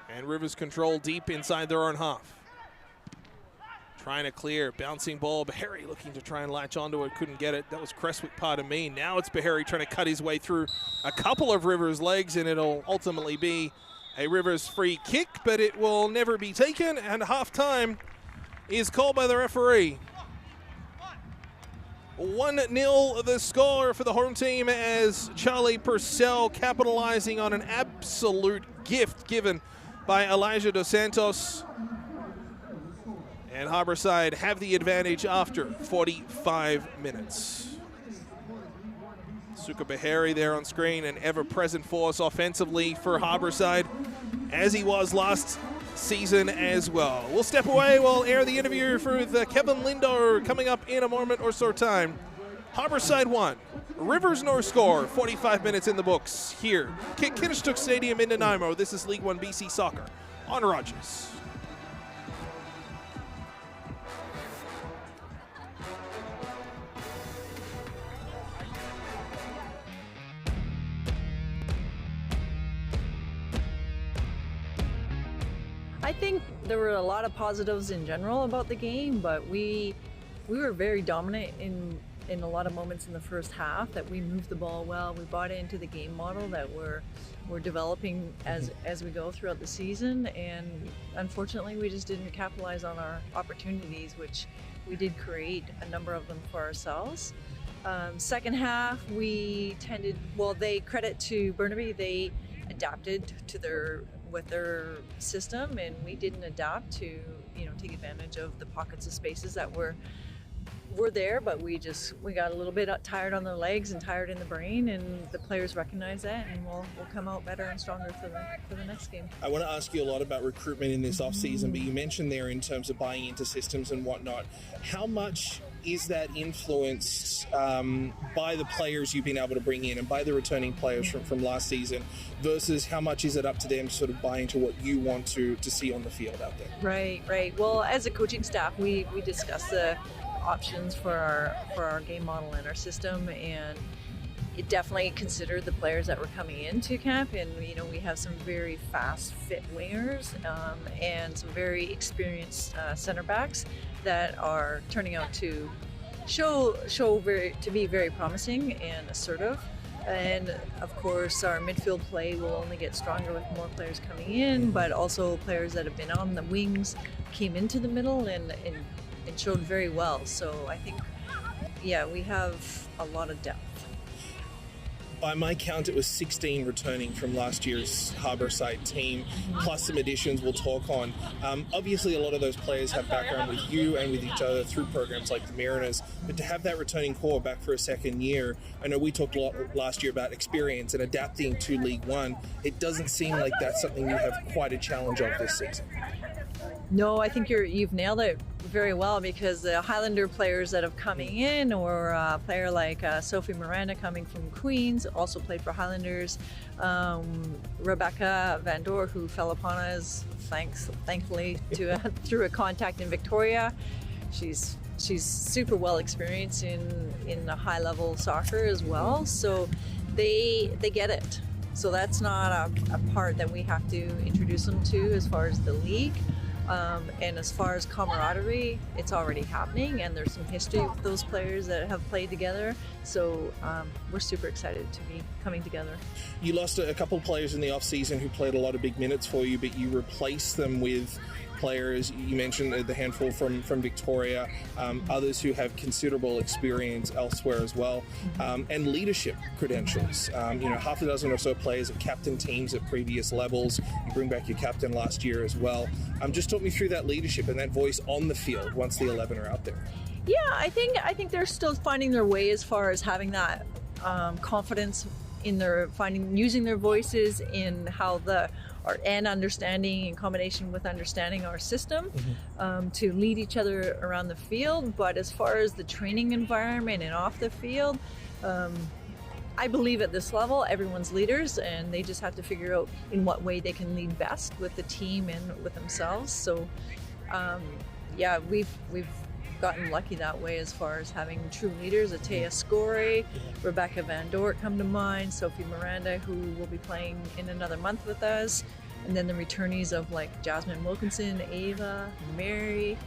And Rivers control deep inside their own half. trying to clear, bouncing ball. Beharry looking to try and latch onto it, couldn't get it. That was Cresswick, pardon me. Now it's Beharry trying to cut his way through a couple of Rivers' legs, and it'll ultimately be a Rivers free kick, but it will never be taken, and half-time is called by the referee. 1-0 the score for the home team as Charlie Purcell capitalizing on an absolute gift given by Elijah Dos Santos. And Harbourside have the advantage after 45 minutes. Suka Beharry there on screen, an ever-present force offensively for Harbourside, as he was last season as well. We'll step away. We'll air the interview for Kevin Lindor coming up in a moment or so time. Harbourside 1, Rivers no score, 45 minutes in the books here. Kinnistook Stadium in Nanamo. This is League 1 BC Soccer on Rogers. I think there were a lot of positives in general about the game, but we were very dominant in a lot of moments in the first half, that we moved the ball well. We bought into the game model that we're developing as we go throughout the season, and unfortunately we just didn't capitalize on our opportunities, which we did create a number of them for ourselves. Second half, they credit to Burnaby, they adapted to their system, and we didn't adapt to take advantage of the pockets of spaces that were there, but we got a little bit tired on the legs and tired in the brain, and the players recognize that, and we'll come out better and stronger for the next game. I want to ask you a lot about recruitment in this off-season, but you mentioned there in terms of buying into systems and whatnot. How much is that influenced by the players you've been able to bring in and by the returning players from last season, versus how much is it up to them to sort of buy into what you want to see on the field out there? Right. Well, as a coaching staff, we discuss the options for our game model and our system, and it definitely considered the players that were coming into camp, and we have some very fast fit wingers and some very experienced center backs that are turning out to be very promising and assertive. And of course our midfield play will only get stronger with more players coming in, but also players that have been on the wings came into the middle and showed very well. So I think, we have a lot of depth. By my count, it was 16 returning from last year's Harbourside team, plus some additions we'll talk on. Obviously, a lot of those players have background with you and with each other through programs like the Mariners, but to have that returning core back for a second year, I know we talked a lot last year about experience and adapting to League One. It doesn't seem like that's something you have quite a challenge of this season. No, I think you've nailed it very well, because the Highlander players that have coming in, or a player like Sophie Miranda coming from Queens, also played for Highlanders. Rebecca Van Door, who fell upon us thankfully through a contact in Victoria. She's super well experienced in the high level soccer as well, so they get it. So that's not a part that we have to introduce them to as far as the league. And as far as camaraderie, it's already happening, and there's some history with those players that have played together. So we're super excited to be coming together. You lost a couple of players in the off-season who played a lot of big minutes for you, but you replaced them with players. You mentioned the handful from Victoria, others who have considerable experience elsewhere as well, and leadership credentials. Half a dozen or so players have captained teams at previous levels. You bring back your captain last year as well. Just talk me through that leadership and that voice on the field once the 11 are out there. Yeah, I think they're still finding their way as far as having that confidence in using their voices in how and understanding, in combination with understanding our system, to lead each other around the field. But as far as the training environment and off the field, I believe at this level everyone's leaders, and they just have to figure out in what way they can lead best with the team and with themselves. So we've gotten lucky that way as far as having true leaders. Atea Score, Rebecca Van Dort come to mind, Sophie Miranda, who will be playing in another month with us, and then the returnees of like Jasmine Wilkinson, Ava, Mary,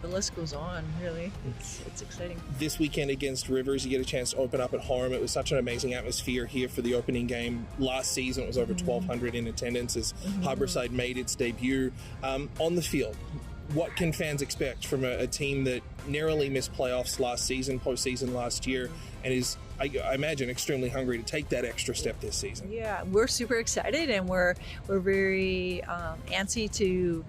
the list goes on, really. It's exciting. This weekend against Rivers, you get a chance to open up at home. It was such an amazing atmosphere here for the opening game. Last season, it was over 1,200 in attendance as Harborside made its debut. On the field, what can fans expect from a team that narrowly missed playoffs last season, postseason last year, and is, I imagine, extremely hungry to take that extra step this season? Yeah, we're super excited, and we're very antsy to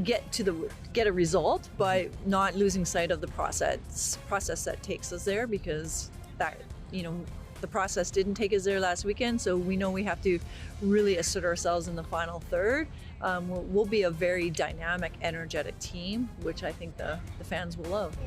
get a result, but not losing sight of the process that takes us there, because that, the process didn't take us there last weekend, so we know we have to really assert ourselves in the final third. We'll be a very dynamic, energetic team, which I think the fans will love.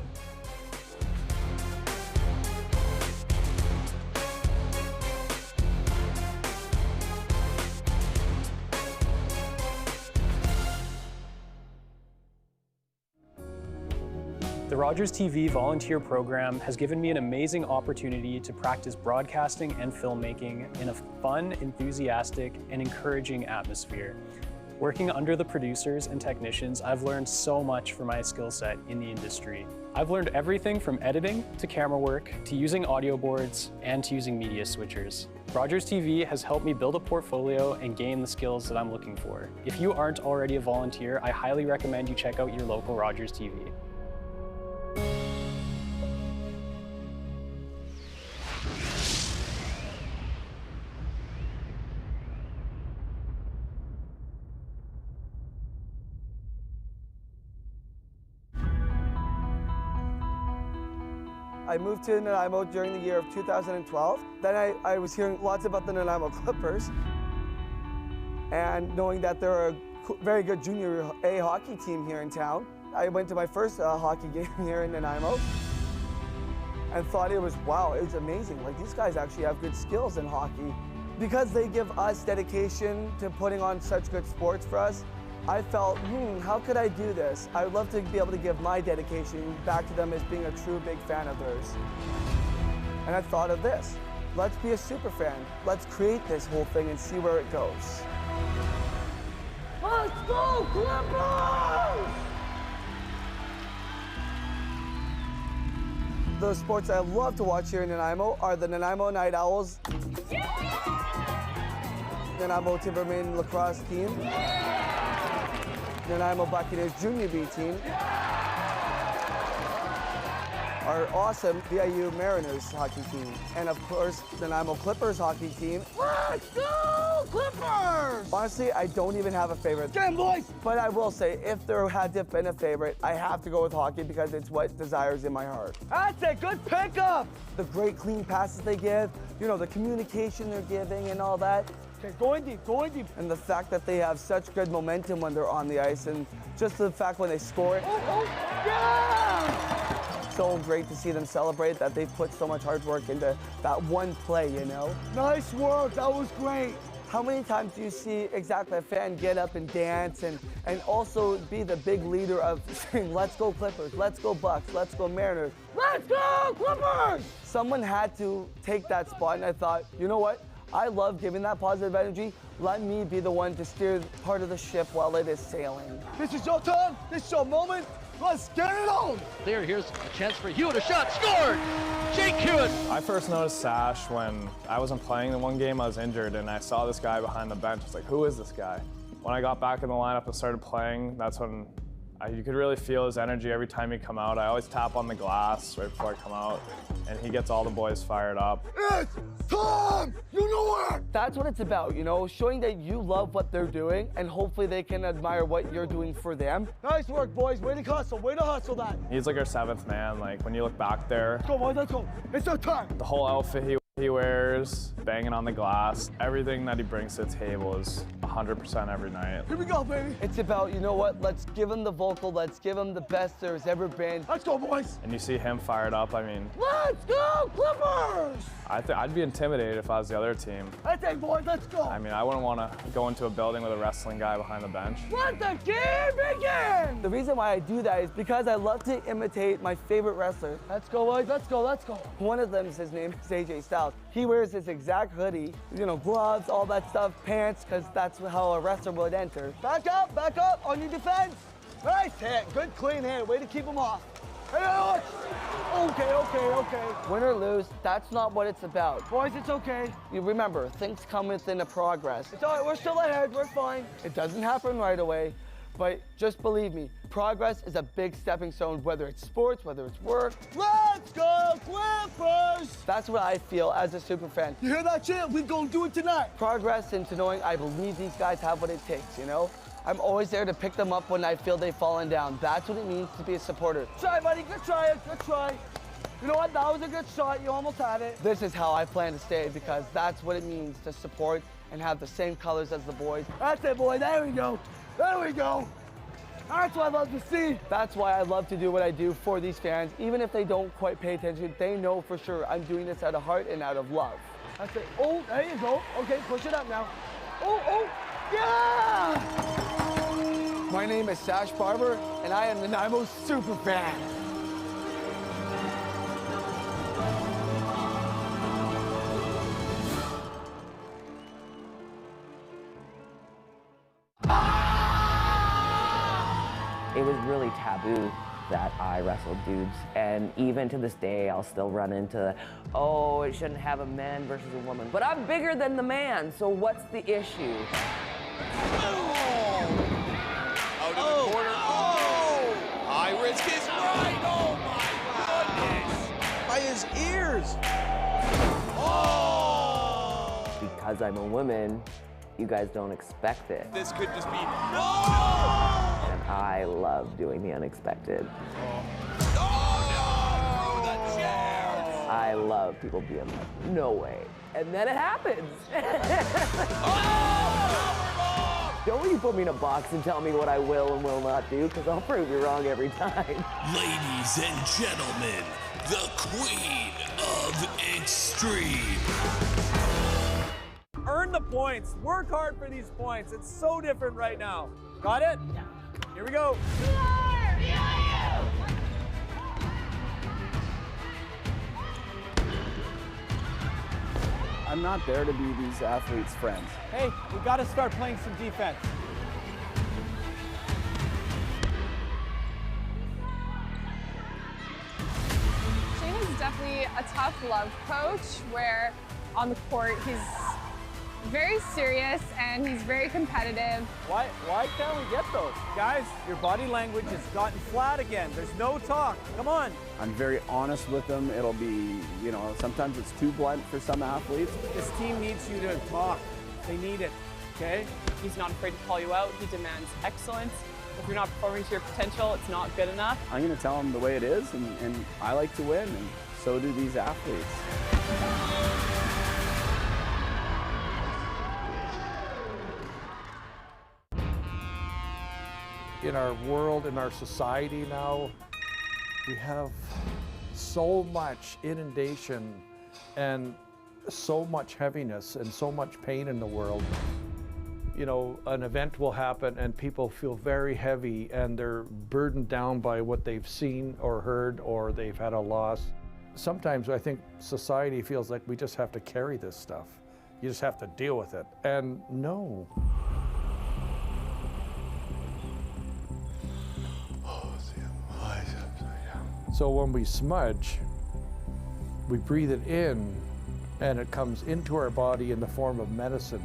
The Rogers TV volunteer program has given me an amazing opportunity to practice broadcasting and filmmaking in a fun, enthusiastic, and encouraging atmosphere. Working under the producers and technicians, I've learned so much for my skill set in the industry. I've learned everything from editing to camera work to using audio boards and to using media switchers. Rogers TV has helped me build a portfolio and gain the skills that I'm looking for. If you aren't already a volunteer, I highly recommend you check out your local Rogers TV. I moved to Nanamo during the year of 2012. Then I was hearing lots about the Nanamo Clippers, and knowing that they're a very good junior A hockey team here in town. I went to my first hockey game here in Nanamo and thought it was amazing. Like, these guys actually have good skills in hockey. Because they give us dedication to putting on such good sports for us, I felt, how could I do this? I would love to be able to give my dedication back to them as being a true big fan of theirs. And I thought of this. Let's be a super fan. Let's create this whole thing and see where it goes. Let's go, Clippers! The sports I love to watch here in Nanaimo are the Nanaimo Night Owls, Nanamo Timberman lacrosse team, Nanaimo Buccaneers Junior B team, our awesome BIU Mariners hockey team, and of course, the Nanaimo Clippers hockey team. Let's go, Clippers! Honestly, I don't even have a favorite. Damn, boys! But I will say, if there had to have been a favorite, I have to go with hockey because it's what desires in my heart. That's a good pickup! The great clean passes they give, the communication they're giving and all that. Okay, going deep, going deep. And the fact that they have such good momentum when they're on the ice, and just the fact when they score it. Yeah! So great to see them celebrate that they've put so much hard work into that one play, Nice work, that was great. How many times do you see exactly a fan get up and dance and also be the big leader of saying, let's go Clippers, let's go Bucks, let's go Mariners, let's go Clippers! Someone had to take that spot, and I thought, you know what? I love giving that positive energy. Let me be the one to steer part of the ship while it is sailing. This is your time, this is your moment. Let's get it on! Here's a chance for Hewitt, a shot, scored! Jake Hewitt! I first noticed Sash when I wasn't playing the one game I was injured, and I saw this guy behind the bench. I was like, who is this guy? When I got back in the lineup and started playing, that's when you could really feel his energy every time he'd come out. I always tap on the glass right before I come out, and he gets all the boys fired up. It's time! You know it! That's what it's about, showing that you love what they're doing, and hopefully they can admire what you're doing for them. Nice work, boys. Way to hustle that. He's like our seventh man. Like, when you look back there. Let's go, boys, let's go. It's our time. The whole outfit he wears, banging on the glass, everything that he brings to the table is 100% every night. Here we go, baby. It's about, let's give him the vocal, let's give him the best there's ever been. Let's go, boys. And you see him fired up, let's go, Clippers! I'd be intimidated if I was the other team. That's it, boys, let's go. I wouldn't want to go into a building with a wrestling guy behind the bench. Let the game begin! The reason why I do that is because I love to imitate my favorite wrestler. Let's go, boys, let's go, let's go. One of them, his name is AJ Styles. He wears his exact hoodie, gloves, all that stuff, pants, because that's how a wrestler would enter. Back up on your defense. Nice hit. Good clean hit. Way to keep him off. Hey, Alex! Okay. Win or lose, that's not what it's about. Boys, it's okay. You remember, things come within a progress. It's all right, we're still ahead, we're fine. It doesn't happen right away, but just believe me, progress is a big stepping stone, whether it's sports, whether it's work. Let's go Clippers! That's what I feel as a super fan. You hear that, Jim? We're gonna do it tonight. Progress into knowing I believe these guys have what it takes, you know? I'm always there to pick them up when I feel they've fallen down. That's what it means to be a supporter. Try, buddy, good try. You know what, that was a good shot, you almost had it. This is how I plan to stay because that's what it means to support and have the same colors as the boys. That's it, boy, there we go. That's what I love to see. That's why I love to do what I do for these fans. Even if they don't quite pay attention, they know for sure I'm doing this out of heart and out of love. That's it. Oh, there you go. Okay, push it up now. Oh, yeah! My name is Sash Barber, and I am the Nanamo super fan. It was really taboo that I wrestled dudes, and even to this day I'll still run into, oh, it shouldn't have a man versus a woman, but I'm bigger than the man, so what's the issue? Out of the corner. Oh! High risk is right. Oh my goodness! By his ears. Oh! Because I'm a woman, you guys don't expect it. This could just be no! And I love doing the unexpected. Oh no! The chair! I love people being like, no way. And then it happens. Don't you put me in a box and tell me what I will and will not do, because I'll prove you wrong every time. Ladies and gentlemen, the Queen of Extreme. Earn the points. Work hard for these points. It's so different right now. Got it? Here we go. I'm not there to be these athletes' friends. Hey, we got to start playing some defense. Shane is definitely a tough love coach where on the court he's very serious and he's very competitive. Why can't we get those? Guys, your body language has gotten flat again. There's no talk. Come on. I'm very honest with them. It'll be, sometimes it's too blunt for some athletes. This team needs you to talk. They need it, okay? He's not afraid to call you out. He demands excellence. If you're not performing to your potential, it's not good enough. I'm going to tell them the way it is, and I like to win, and so do these athletes. In our world, in our society now, we have so much inundation and so much heaviness and so much pain in the world. An event will happen and people feel very heavy and they're burdened down by what they've seen or heard, or they've had a loss. Sometimes I think society feels like we just have to carry this stuff. You just have to deal with it. And no. So when we smudge, we breathe it in and it comes into our body in the form of medicine.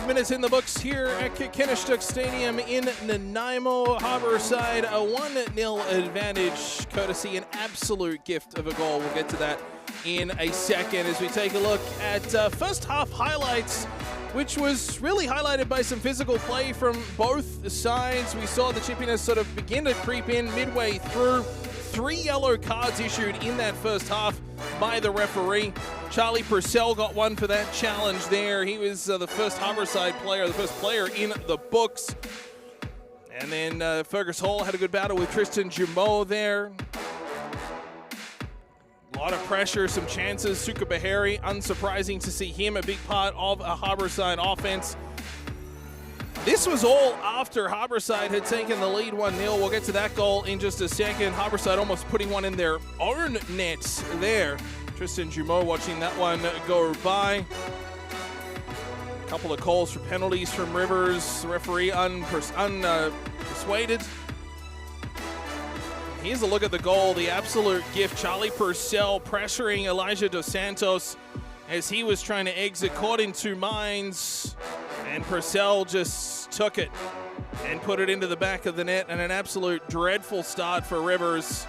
Minutes in the books here at Kennestuck Stadium in Nanaimo. Harborside, a 1-0 advantage, courtesy an absolute gift of a goal. We'll get to that in a second as we take a look at first half highlights, which was really highlighted by some physical play from both sides. We saw the chippiness sort of begin to creep in midway through. 3 yellow cards issued in that first half by the referee. Charlie Purcell got one for that challenge there. He was the first Harborside player, the first player in the books. And then Fergus Hall had a good battle with Tristan Jumeau there. A lot of pressure, some chances. Suka Bahari, unsurprising to see him a big part of a Harborside offense. This was all after Harborside had taken the lead 1-0. We'll get to that goal in just a second. Harborside almost putting one in their own net there. Tristan Jumeau watching that one go by. A couple of calls for penalties from Rivers. The referee unpersuaded. Here's a look at the goal. The absolute gift. Charlie Purcell pressuring Elijah Dos Santos as he was trying to exit, caught in two minds. And Purcell just took it and put it into the back of the net, and an absolute dreadful start for Rivers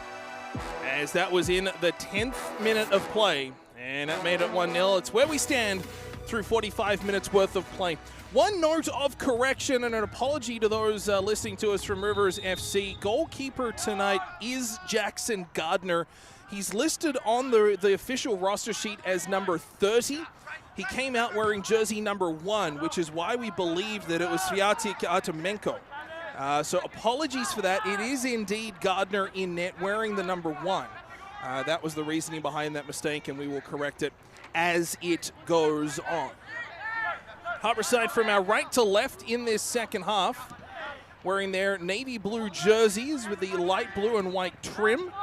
as that was in the 10th minute of play, and that made it 1-0. It's where we stand through 45 minutes worth of play. One note of correction and an apology to those listening to us from Rivers FC. Goalkeeper tonight is Jackson Gardner. He's listed on the official roster sheet as number 30. He came out wearing jersey number 1, which is why we believed that it was Sviatek Artemenko. So apologies for that. It is indeed Gardner in net wearing the number 1. That was the reasoning behind that mistake, and we will correct it as it goes on. Harborside from our right to left in this second half, wearing their navy blue jerseys with the light blue and white trim.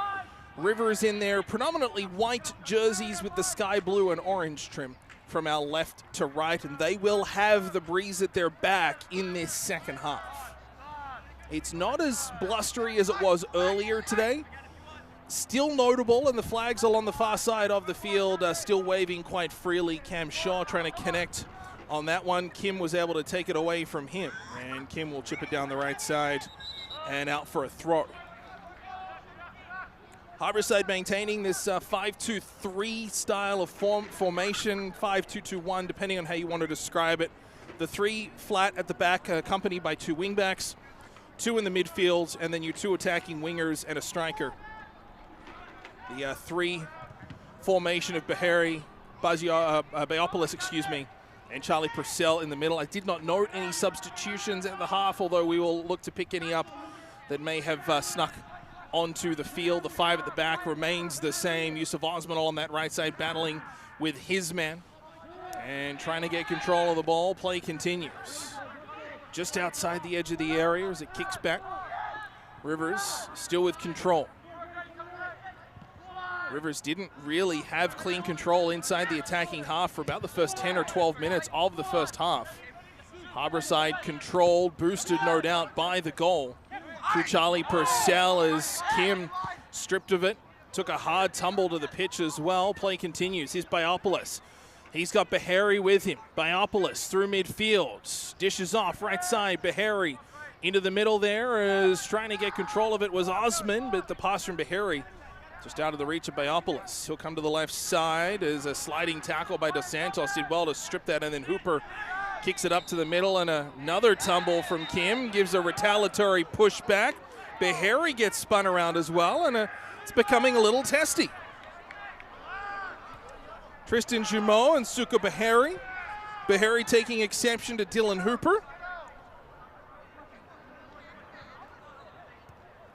Rivers in their predominantly white jerseys with the sky blue and orange trim from our left to right, and they will have the breeze at their back in this second half. It's not as blustery as it was earlier today. Still notable, and the flags along the far side of the field are still waving quite freely. Cam Shaw trying to connect on that one. Kim was able to take it away from him, and Kim will chip it down the right side and out for a throw. Harborside maintaining this 5-2-3 style of formation, 5-2-2-1, depending on how you want to describe it. The 3 flat at the back, accompanied by 2 wingbacks, 2 in the midfield, and then your 2 attacking wingers and a striker. The 3 formation of Beopoulos, and Charlie Purcell in the middle. I did not note any substitutions at the half, although we will look to pick any up that may have snuck onto the field. The 5 at the back remains the same. Yusuf Osmanal on that right side battling with his man and trying to get control of the ball. Play continues. Just outside the edge of the area as it kicks back. Rivers still with control. Rivers didn't really have clean control inside the attacking half for about the first 10 or 12 minutes of the first half. Harborside controlled, boosted no doubt by the goal through Charlie Purcell as Kim stripped of it. Took a hard tumble to the pitch as well. Play continues. Here's Biopoulos. He's got Beharry with him. Biopoulos through midfield. Dishes off right side. Beharry into the middle there is trying to get control of it was Osman, but the pass from Beharry just out of the reach of Biopoulos. He'll come to the left side as a sliding tackle by Dos Santos. Did well to strip that, and then Hooper kicks it up to the middle, and another tumble from Kim gives a retaliatory pushback. Beharry gets spun around as well, and it's becoming a little testy. Tristan Jumeau and Suka Beharry. Beharry taking exception to Dylan Hooper.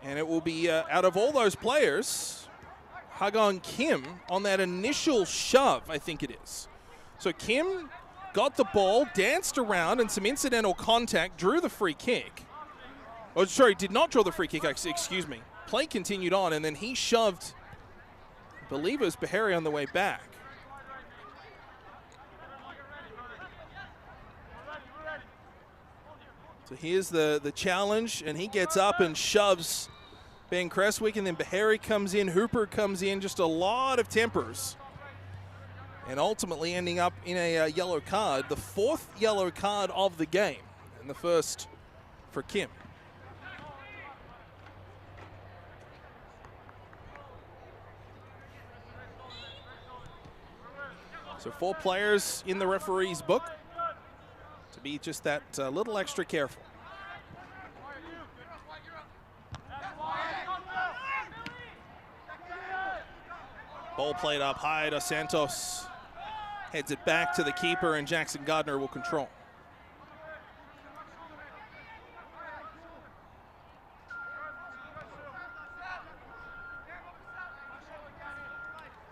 And it will be, out of all those players, Hagon Kim on that initial shove, I think it is. So Kim got the ball, danced around, and some incidental contact, drew the free kick. Oh, sorry, did not draw the free kick, excuse me. Play continued on, and then he shoved, I believe it was Beharry on the way back. So here's the challenge, and he gets up and shoves Ben Creswick, and then Beharry comes in, Hooper comes in, just a lot of tempers. And ultimately ending up in a yellow card, the 4th yellow card of the game, and the first for Kim. So 4 players in the referee's book to be just that little extra careful. Ball played up high. Dos Santos heads it back to the keeper, and Jackson Gardner will control.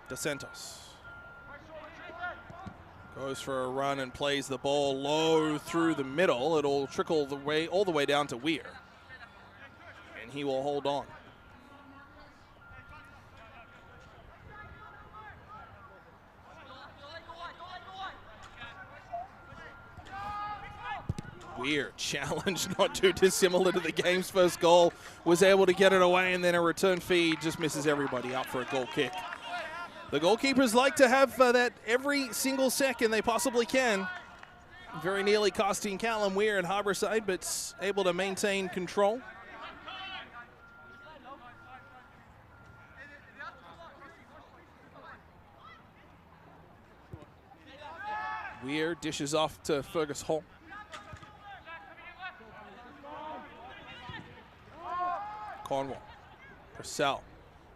Dos Santos Goes for a run and plays the ball low through the middle. It'll trickle all the way down to Weir. And he will hold on. Weir, challenge not too dissimilar to the game's first goal. Was able to get it away, and then a return feed just misses everybody out for a goal kick. The goalkeepers like to have that every single second they possibly can. Very nearly costing Callum Weir and Harbourside, but able to maintain control. Weir dishes off to Fergus Hall. Cornwall. Purcell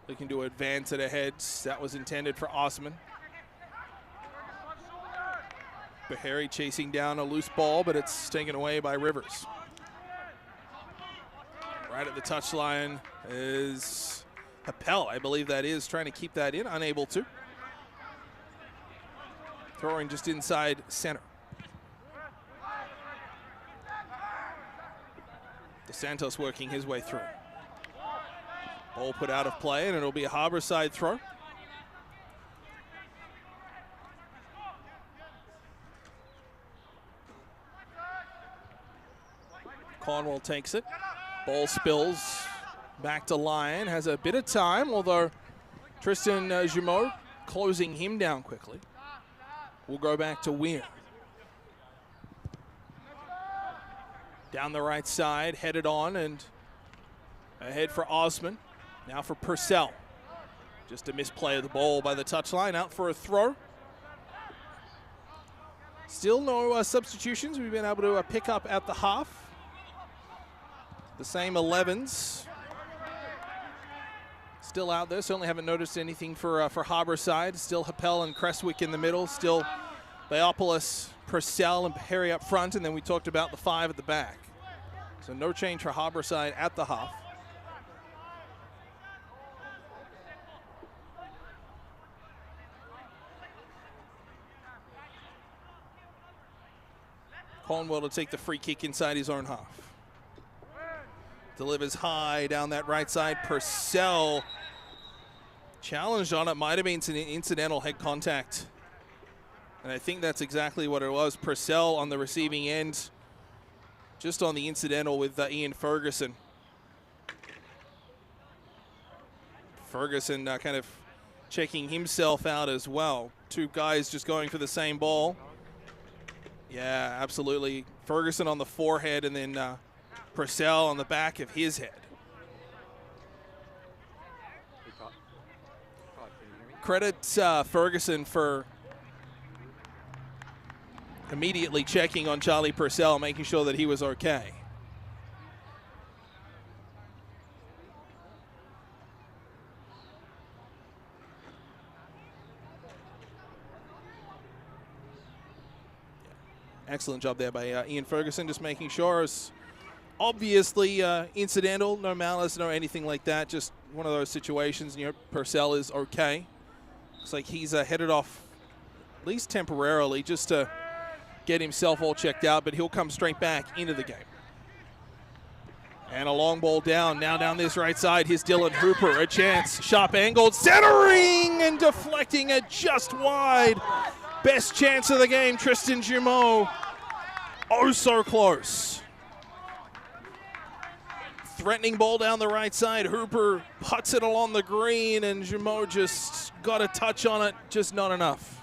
looking to advance it ahead. That was intended for Osman. Bahari chasing down a loose ball, but it's taken away by Rivers. Right at the touchline is Appel, I believe that is, trying to keep that in, unable to. Throwing just inside center. DeSantos working his way through. Ball put out of play, and it'll be a Harbourside throw. Cornwall takes it. Ball spills back to Lyon. Has a bit of time, although Tristan Jumeau closing him down quickly. We'll go back to Weir. Down the right side, headed on, and ahead for Osman. Now for Purcell. Just a misplay of the ball by the touchline. Out for a throw. Still no substitutions we've been able to pick up at the half. The same 11s. Still out there. Certainly haven't noticed anything for Harbourside. Still Happel and Creswick in the middle. Still Baiopoulos, Purcell, and Perry up front. And then we talked about the 5 at the back. So no change for Harbourside at the half. Cornwall to take the free kick inside his own half. Delivers high down that right side. Purcell challenged on it. Might have been an incidental head contact. And I think that's exactly what it was. Purcell on the receiving end. Just on the incidental with Ian Ferguson. Ferguson kind of checking himself out as well. Two guys just going for the same ball. Yeah, absolutely. Ferguson on the forehead, and then Purcell on the back of his head. Credit Ferguson for immediately checking on Charlie Purcell, making sure that he was okay. Excellent job there by Ian Ferguson, just making sure it's obviously incidental, no malice, no anything like that. Just one of those situations. You know, Purcell is okay. Looks like he's headed off, at least temporarily, just to get himself all checked out, but he'll come straight back into the game. And a long ball down, now down this right side. Here's Dylan Hooper, a chance. Sharp angled, centering and deflecting it just wide. Best chance of the game, Tristan Jumeau. Oh, so close. Threatening ball down the right side. Hooper puts it along the green, and Jumeau just got a touch on it, just not enough.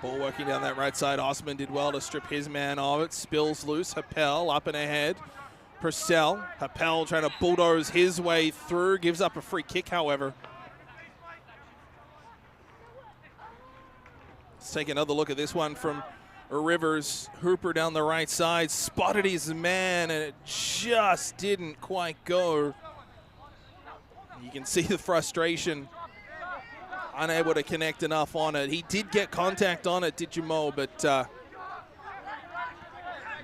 Ball working down that right side. Osman did well to strip his man of it. Spills loose. Happel up and ahead. Purcell. Happel trying to bulldoze his way through. Gives up a free kick, however. Let's take another look at this one from Rivers. Hooper down the right side. Spotted his man, and it just didn't quite go. You can see the frustration. Unable to connect enough on it. He did get contact on it, did Jumeau, but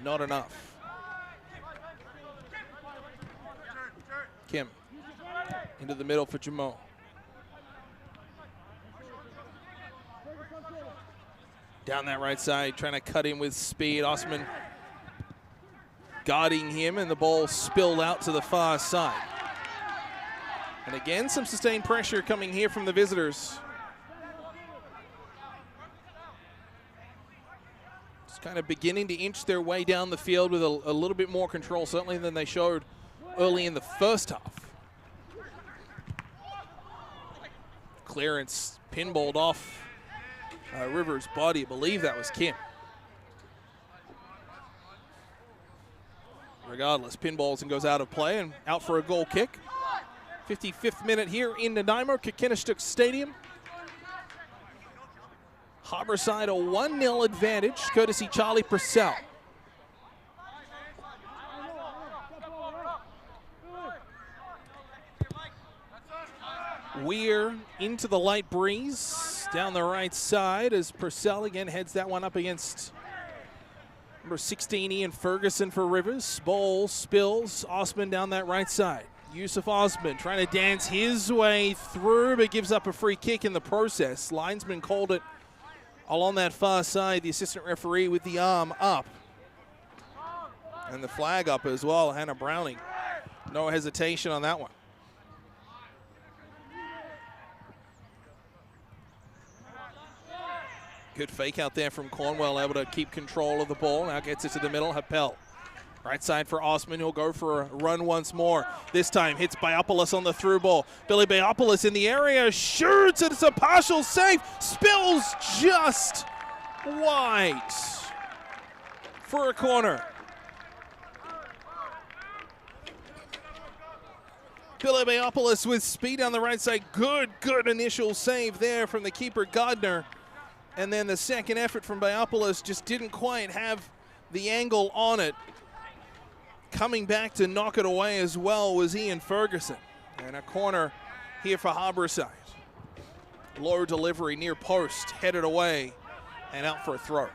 not enough. Kim into the middle for Jumeau. Down that right side, trying to cut in with speed. Osman guarding him, and the ball spilled out to the far side. And again, some sustained pressure coming here from the visitors. Just kind of beginning to inch their way down the field with a little bit more control, certainly than they showed early in the first half. Clearance pinballed off Rivers' body. I believe that was Kim. Regardless, pinballs and goes out of play and out for a goal kick. 55th minute here in Nanamo, Kakinishtuk Stadium. Harborside a 1-0 advantage, courtesy Charlie Purcell. Weir into the light breeze down the right side as Purcell again heads that one up against number 16, Ian Ferguson for Rivers. Ball spills, Osman down that right side. Yusuf Osman trying to dance his way through, but gives up a free kick in the process. Linesman called it along that far side, the assistant referee with the arm up. And the flag up as well, Hannah Browning. No hesitation on that one. Good fake out there from Cornwell, able to keep control of the ball. Now gets it to the middle, Happel. Right side for Osman, he'll go for a run once more. This time hits Biopoulos on the through ball. Billy Biopoulos in the area, shoots, and it's a partial save. Spills just wide for a corner. Billy Biopoulos with speed on the right side. Good initial save there from the keeper, Gardner. And then the second effort from Biopoulos just didn't quite have the angle on it. Coming back to knock it away as well was Ian Ferguson. And a corner here for Harborside. Low delivery near post, headed away and out for a throw.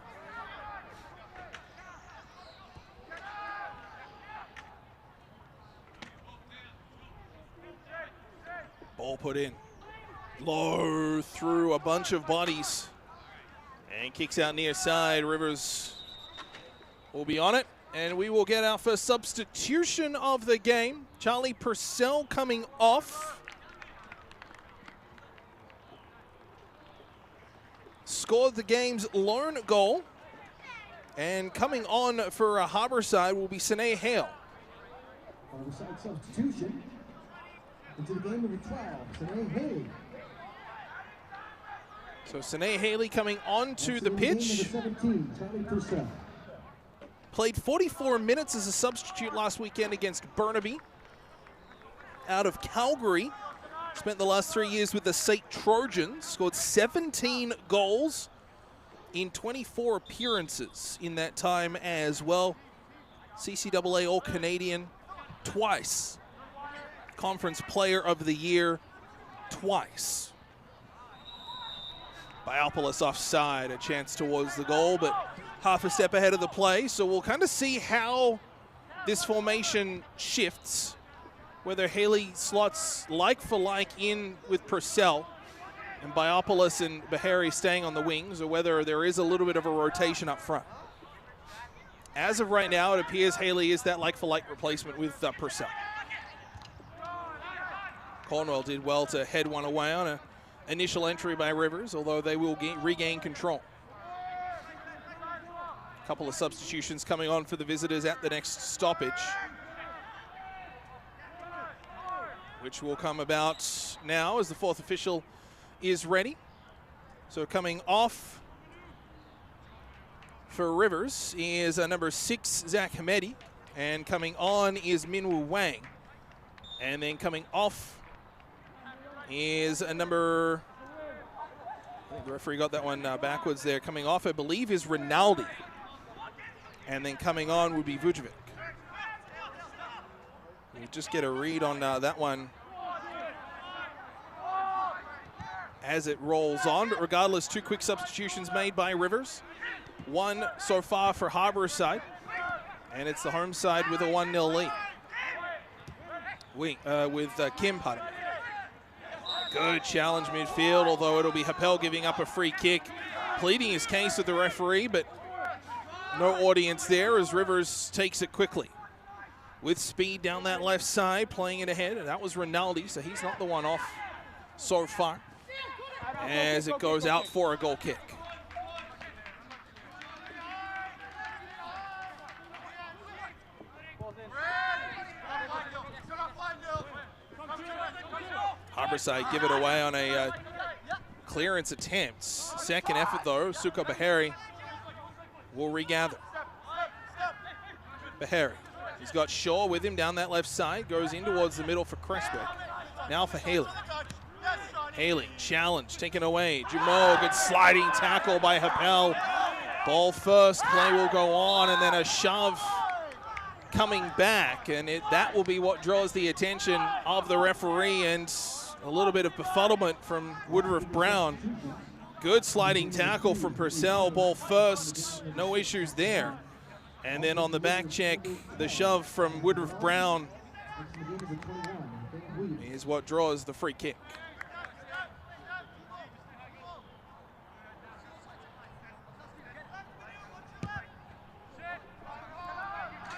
Ball put in. Low through a bunch of bodies. And kicks out near side. Rivers will be on it. And we will get our first substitution of the game. Charlie Purcell coming off. Scored the game's lone goal. And coming on for a Harborside will be Sine Hale. Harborside substitution. Into the game number 12, Sine Haley. So Sine Haley coming onto the pitch. 17, Charlie Purcell. Played 44 minutes as a substitute last weekend against Burnaby. Out of Calgary. Spent the last 3 years with the St. Trojans. Scored 17 goals in 24 appearances in that time as well. CCAA All-Canadian twice. Conference Player of the Year twice. Biopoulos offside, a chance towards the goal, but half a step ahead of the play. So we'll kind of see how this formation shifts, whether Haley slots like for like in with Purcell and Biopoulos and Bahari staying on the wings, or whether there is a little bit of a rotation up front. As of right now, it appears Haley is that like for like replacement with Purcell. Cornwell did well to head one away on an initial entry by Rivers, although they will regain control. A couple of substitutions coming on for the visitors at the next stoppage, which will come about now as the fourth official is ready. So coming off for Rivers is number 6, Zach Hamedi, and coming on is Minwoo Wang. And then coming off is a number, I think the referee got that one backwards there. Coming off, I believe, is Rinaldi. And then coming on would be Vujovic. We'll just get a read on that one as it rolls on. But regardless, 2 quick substitutions made by Rivers. 1 so far for Harborside. And it's the home side with a 1-0 lead. With Kim, pardon me. Good challenge midfield, although it'll be Happel giving up a free kick. pleading his case with the referee, but no audience there as Rivers takes it quickly. With speed down that left side, playing it ahead, and that was Rinaldi, so he's not the one off so far, as it goes out for a goal kick. Harborside give it away on a clearance attempt. Second effort though, Suko Bahari will regather. Bahari, he's got Shaw with him down that left side, goes in towards the middle for Creswick. Now for Haley. Haley, challenge, taken away. Jumeau, good sliding tackle by Happel. Ball first, play will go on, and then a shove coming back, and that will be what draws the attention of the referee, and a little bit of befuddlement from Woodruff Brown. Good sliding tackle from Purcell, ball first, no issues there. And then on the back check, the shove from Woodruff Brown is what draws the free kick.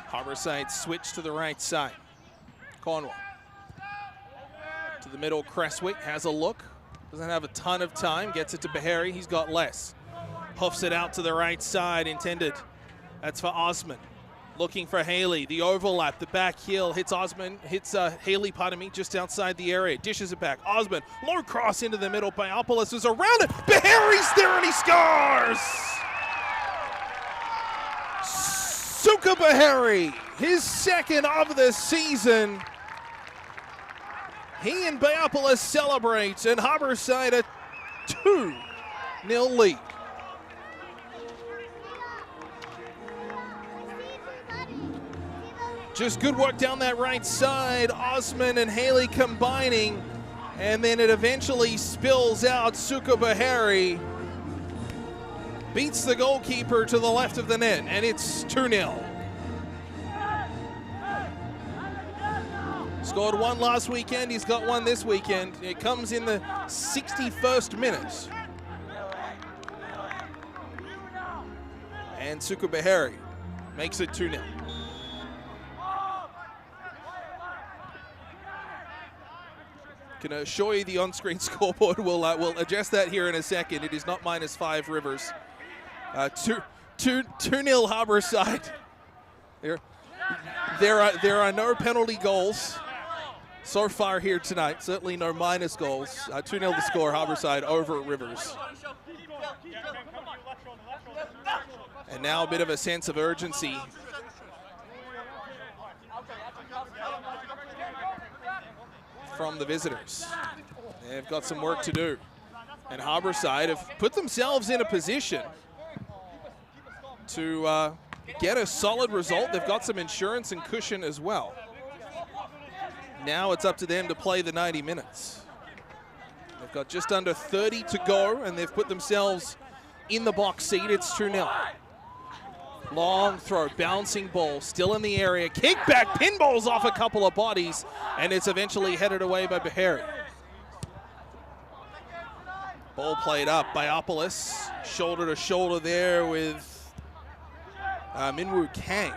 Harborside switch to the right side. Cornwall. To the middle, Creswick has a look. Doesn't have a ton of time, gets it to Bahari, he's got less. Hoofs it out to the right side, intended. That's for Osman. Looking for Haley, the overlap, the back heel, hits Osman, hits Haley, pardon me, just outside the area, dishes it back. Osman, low cross into the middle, Biopoulos is around it, Bahari's there and he scores! Suka Bahari, his second of the season. He and Biopoulos celebrate, and Harborside a 2-0 lead. Just good work down that right side. Osman and Haley combining, and then it eventually spills out. Suka Bahari beats the goalkeeper to the left of the net, and it's 2-0. Scored one last weekend, he's got one this weekend. It comes in the 61st minute. And Suka Bahari makes it 2-0. Can assure you the on-screen scoreboard will adjust that here in a second. It is not -5 Rivers. 2-0 Harborside. There are no penalty goals so far here tonight. Certainly no minus goals. 2-0 the score, Harborside over Rivers. And now a bit of a sense of urgency. From the visitors. They've got some work to do. And Harborside have put themselves in a position to get a solid result. They've got some insurance and cushion as well. Now it's up to them to play the 90 minutes. They've got just under 30 to go, and they've put themselves in the box seat. It's 2-0. Long throw, bouncing ball, still in the area. Kick back, pinballs off a couple of bodies, and it's eventually headed away by Bahari. Ball played up, Biopoulos, shoulder to shoulder there with Minwoo Kang.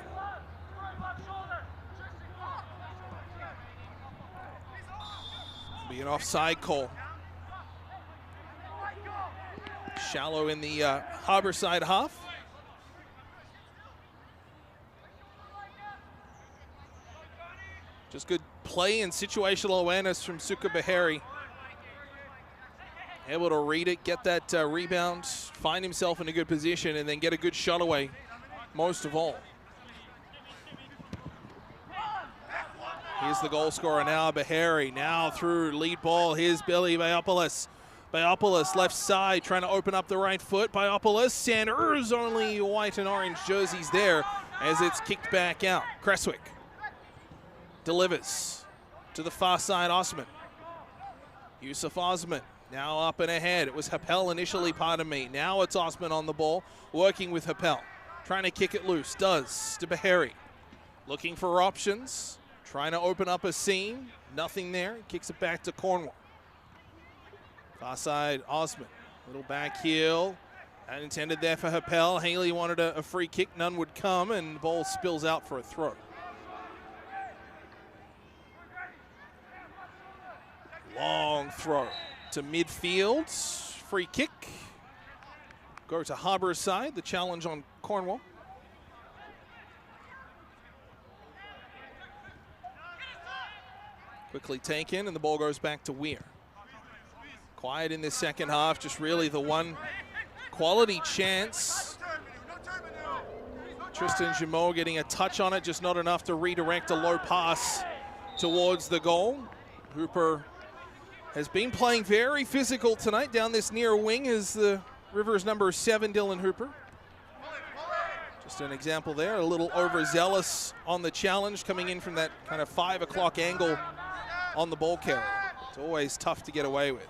Be an offside call. Shallow in the Harborside half. Just good play and situational awareness from Suka Bahari. Able to read it, get that rebound, find himself in a good position, and then get a good shot away, most of all. Here's the goal scorer now, Bahari. Now through lead ball, here's Billy Biopoulos. Biopoulos left side, trying to open up the right foot. Biopoulos, and only white and orange jerseys there as it's kicked back out. Creswick delivers to the far side, Osman. Yusuf Osman now up and ahead. It was Happel initially, pardon me. Now it's Osman on the ball, working with Happel. Trying to kick it loose, does to Bahari. Looking for options, trying to open up a seam. Nothing there, kicks it back to Cornwall. Far side, Osman. Little back heel. And intended there for Happel. Haley wanted a free kick. None would come, and the ball spills out for a throw. Long throw to midfield. Free kick. Go to Harborside. The challenge on Cornwall. Quickly taken, and the ball goes back to Weir. Quiet in this second half. Just really the one quality chance. Tristan Jamo getting a touch on it, just not enough to redirect a low pass towards the goal. Hooper has been playing very physical tonight down this near wing as the Rivers number 7, Dylan Hooper. Just an example there, a little overzealous on the challenge, coming in from that kind of 5 o'clock angle on the ball carrier. It's always tough to get away with.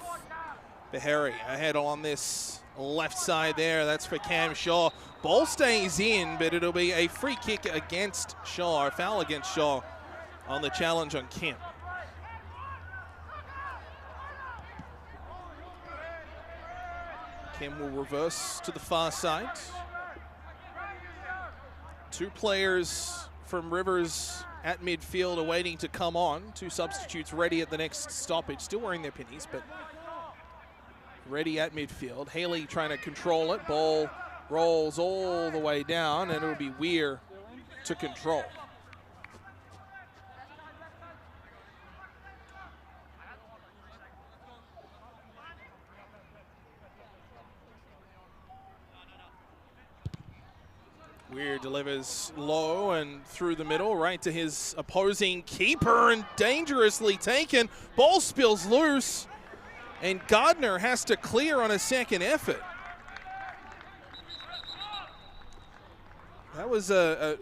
Beharry ahead on this left side there. That's for Cam Shaw. Ball stays in, but it'll be a free kick against Shaw, a foul against Shaw on the challenge on Kim. Kim will reverse to the far side. 2 players from Rivers at midfield are waiting to come on. 2 substitutes ready at the next stoppage. Still wearing their pennies, but ready at midfield. Haley trying to control it. Ball rolls all the way down, and it'll be Weir to control. Weir delivers low and through the middle, right to his opposing keeper, and dangerously taken. Ball spills loose, and Gardner has to clear on a second effort. That was a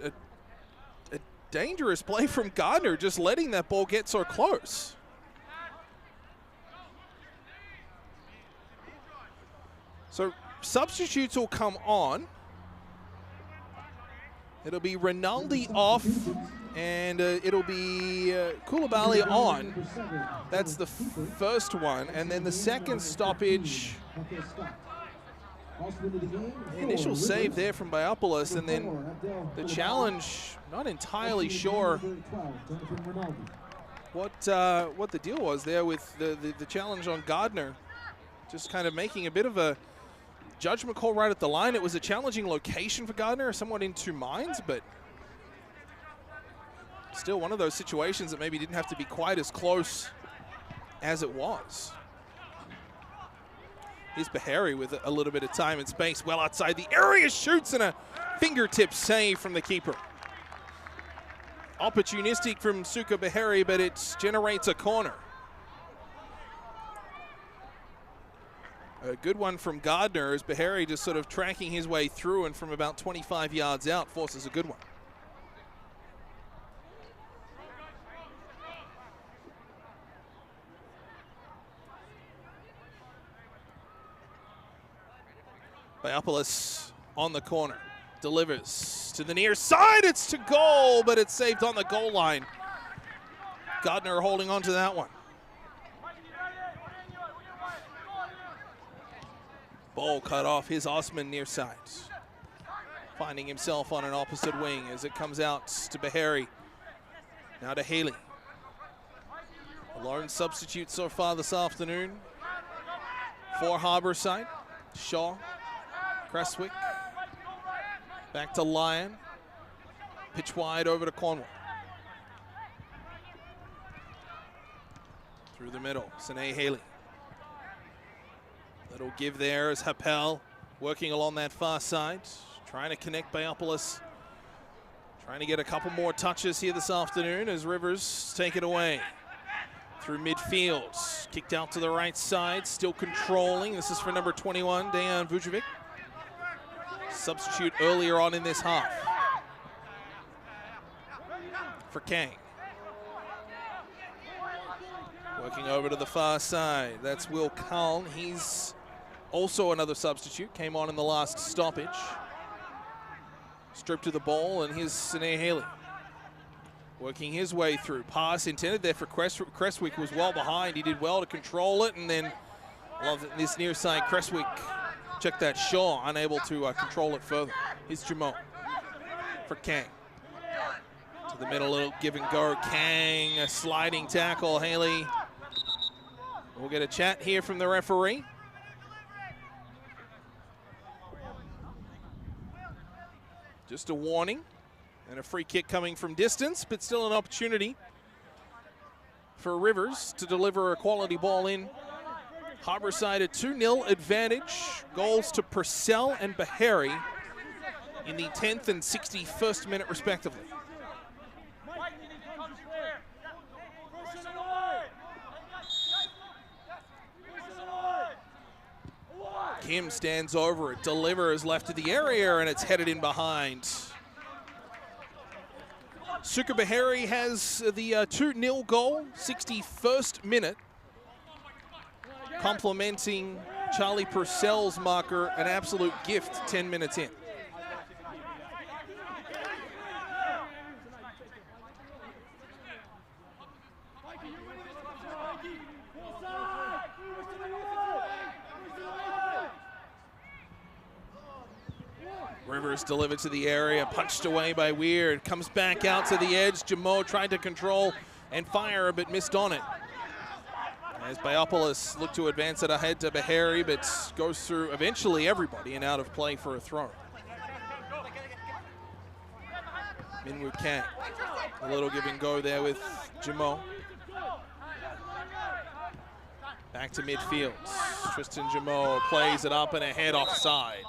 dangerous play from Gardner, just letting that ball get so close. So substitutes will come on. It'll be Rinaldi off, and it'll be Koulibaly on. That's the first one. And then the second stoppage, the initial save there from Biopoulos, and then the challenge, not entirely sure what the deal was there with the challenge on Gardner. Just kind of making a bit of a judgment call right at the line. It was a challenging location for Gardner, somewhat in 2 minds, but still one of those situations that maybe didn't have to be quite as close as it was. Here's Beharry with a little bit of time and space, well outside the area, shoots, and a fingertip save from the keeper. Opportunistic from Suka Beharry, but it generates a corner. A good one from Gardner as Beharry just sort of tracking his way through, and from about 25 yards out forces a good one. Biopoulos on the corner, delivers to the near side, it's to goal, but it's saved on the goal line. Gardner holding on to that one. Ball cut off his Osman near side. Finding himself on an opposite wing as it comes out to Beharry. Now to Haley. A lone substitute so far this afternoon for Harborside. Shaw, Cresswick, back to Lyon. Pitch wide over to Cornwall. Through the middle, Sine Haley. Little give there as Happel working along that far side, trying to connect Biopoulos, trying to get a couple more touches here this afternoon as Rivers take it away. Through midfield, kicked out to the right side, still controlling. This is for number 21, Dejan Vujovic. Substitute earlier on in this half for Kang. Working over to the far side, that's Will Cullen. He's also another substitute, came on in the last stoppage. Stripped to the ball, and here's Sine Haley. Working his way through. Pass intended there for Cresswick, was well behind. He did well to control it, and then love this near side Cresswick Check that, Shaw unable to control it further. Here's Jamal for Kang. To the middle, little give and go. Kang, a sliding tackle. Haley, we'll get a chat here from the referee. Just a warning and a free kick coming from distance, but still an opportunity for Rivers to deliver a quality ball in. Harbourside a 2-0 advantage. Goals to Purcell and Bahari in the 10th and 61st minute respectively. Kim stands over it, delivers left of the area, and it's headed in behind. Suka Bahari has the 2-0 goal, 61st minute. Complementing Charlie Purcell's marker, an absolute gift 10 minutes in. Rivers delivered to the area, punched away by Weird, comes back out to the edge. Jamo tried to control and fire, but missed on it. As Biopoulos looked to advance it ahead to Bahari, but goes through eventually everybody and out of play for a throw. Minwoo Kang, a little give and go there with Jamo. Back to midfield. Tristan Jamo plays it up and ahead offside.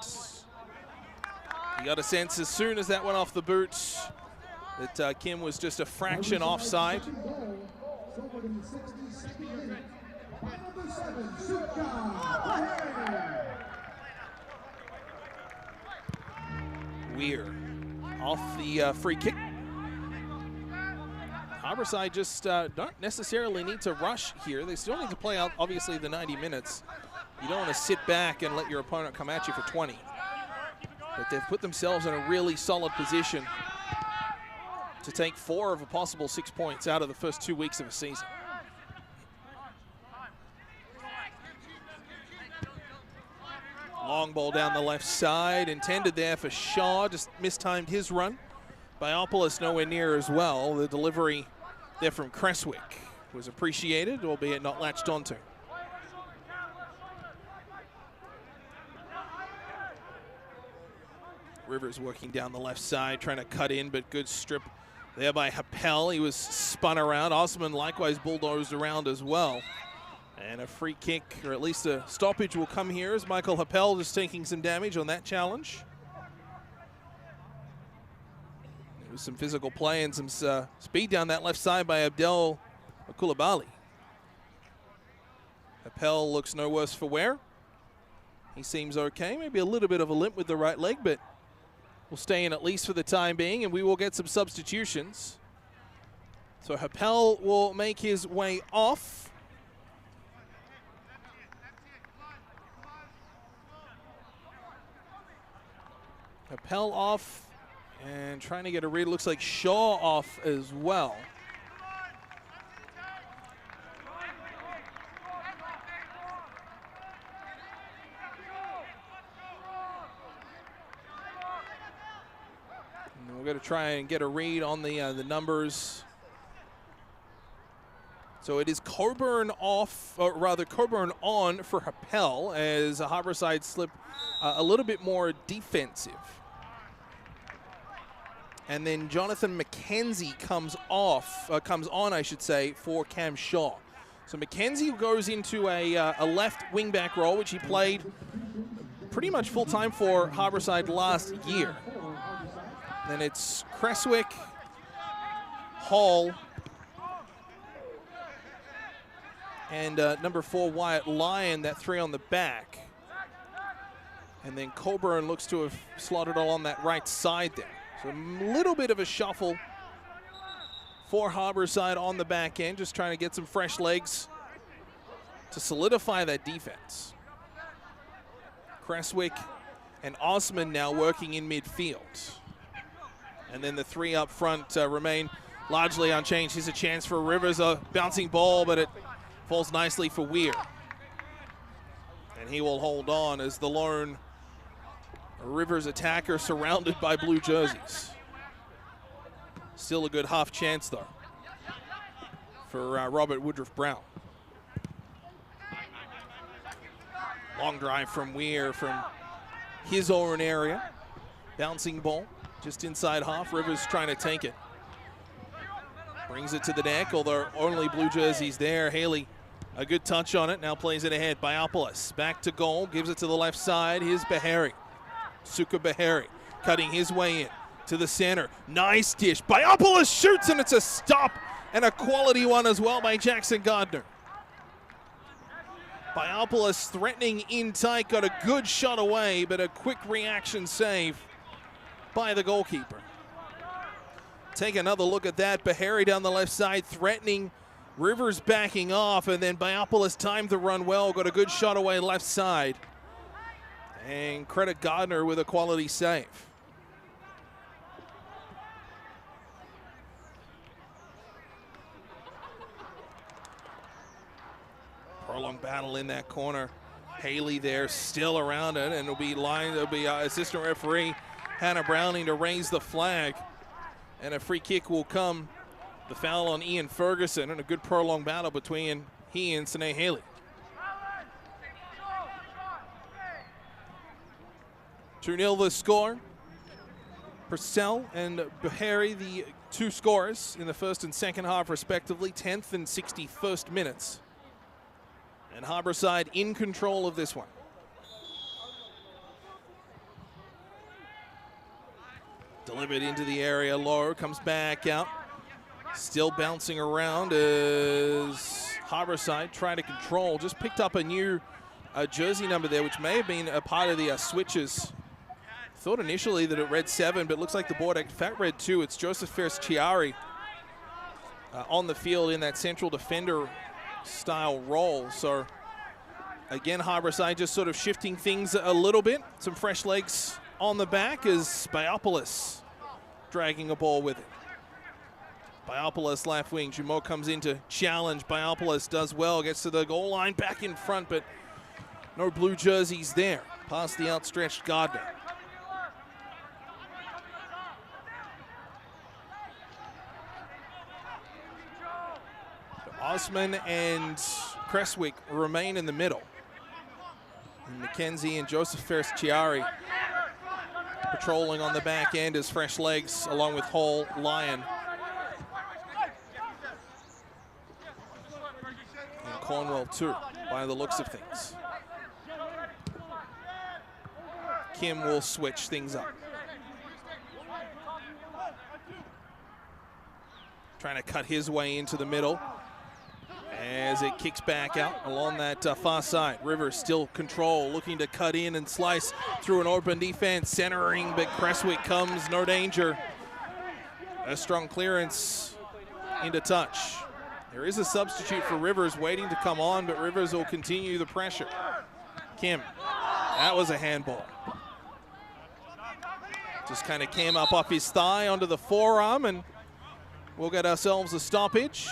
You got a sense as soon as that went off the boot that Kim was just a fraction offside. Weir off the free kick. Harbourside just don't necessarily need to rush here. They still need to play out, obviously, the 90 minutes. You don't want to sit back and let your opponent come at you for 20. But they've put themselves in a really solid position to take 4 of a possible 6 points out of the first 2 weeks of a season. Long ball down the left side, intended there for Shaw, just mistimed his run. Biopoulos nowhere near as well. The delivery there from Creswick was appreciated, albeit not latched onto. Rivers working down the left side, trying to cut in, but good strip there by Happel. He was spun around. Osman likewise bulldozed around as well. And a free kick, or at least a stoppage, will come here as Michael Happel just taking some damage on that challenge. There was some physical play and some speed down that left side by Abdel Koulibaly. Happel looks no worse for wear. He seems okay, maybe a little bit of a limp with the right leg, but will stay in at least for the time being, and we will get some substitutions. So Happel will make his way off. Happel off, and trying to get a read. Looks like Shaw off as well. And we're going to try and get a read on the numbers. So it is Coburn off, or rather Coburn on for Happel as Harbourside slip a little bit more defensive. And then Jonathan McKenzie comes on, I should say, for Cam Shaw. So McKenzie goes into a left wing-back role, which he played pretty much full-time for Harbourside last year. Then it's Creswick, Hall, and number 4, Wyatt Lyon, that 3 on the back. And then Coburn looks to have slotted along that right side there. So a little bit of a shuffle for Harbourside on the back end, just trying to get some fresh legs to solidify that defense. Creswick and Osman now working in midfield. And then the 3 up front remain largely unchanged. Here's a chance for Rivers, a bouncing ball, but it falls nicely for Weir. And he will hold on as the lone A Rivers attacker surrounded by blue jerseys. Still a good half chance, though, for Robert Woodruff Brown. Long drive from Weir from his own area. Bouncing ball just inside half. Rivers trying to take it. Brings it to the deck, although only blue jerseys there. Haley, a good touch on it. Now plays it ahead. Biopoulos back to goal. Gives it to the left side. Here's Beheri. Suka Beheri cutting his way in to the center. Nice dish. Biopoulos shoots, and it's a stop, and a quality one as well by Jackson Gardner. Biopoulos threatening in tight, got a good shot away, but a quick reaction save by the goalkeeper. Take another look at that. Beheri down the left side, threatening. Rivers backing off, and then Biopoulos timed the run well, got a good shot away left side. And credit Gardner with a quality save. Prolonged battle in that corner. Haley there still around it, and it'll be assistant referee Hannah Browning to raise the flag. And a free kick will come. The foul on Ian Ferguson, and a good prolonged battle between he and Sine Haley. 2-0 the score. Purcell and Beheri, the two scorers in the first and second half respectively, 10th and 61st minutes. And Harbourside in control of this one. Delivered into the area, low, comes back out. Still bouncing around as Harbourside trying to control. Just picked up a new jersey number there, which may have been a part of the switches. Thought initially that it read 7, but looks like the board in fact read 2. It's Joseph Ferris-Chiari on the field in that central defender style role. So again, Harbourside just sort of shifting things a little bit. Some fresh legs on the back as Biopoulos dragging a ball with it. Biopoulos left wing. Jumeau comes in to challenge. Biopoulos does well, gets to the goal line, back in front, but no blue jerseys there. Past the outstretched Gardner. Osman and Creswick remain in the middle. And McKenzie and Joseph Ferris-Chiari patrolling on the back end as fresh legs along with Hall, Lyon, and Cornwell too, by the looks of things. Kim will switch things up. Trying to cut his way into the middle as it kicks back out along that far side. Rivers still control, looking to cut in and slice through an open defense, centering, but Creswick comes, no danger. A strong clearance into touch. There is a substitute for Rivers waiting to come on, but Rivers will continue the pressure. Kim, that was a handball. Just kind of came up off his thigh onto the forearm, and we'll get ourselves a stoppage.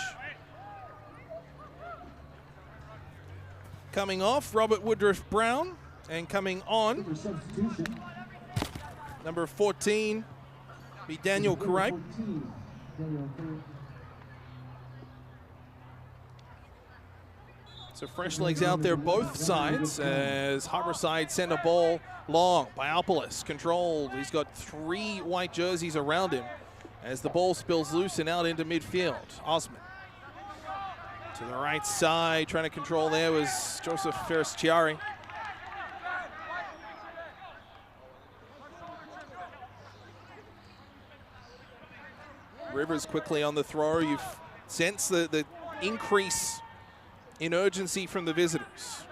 Coming off, Robert Woodruff Brown, and coming on, number 14, be Daniel Caripe. So fresh legs out there both sides as Harbourside send a ball long. Biopoulos controlled. He's got 3 white jerseys around him as the ball spills loose and out into midfield. Osman to the right side, trying to control there was Joseph Ferris-Chiari. Rivers quickly on the throw. You've sensed the increase in urgency from the visitors.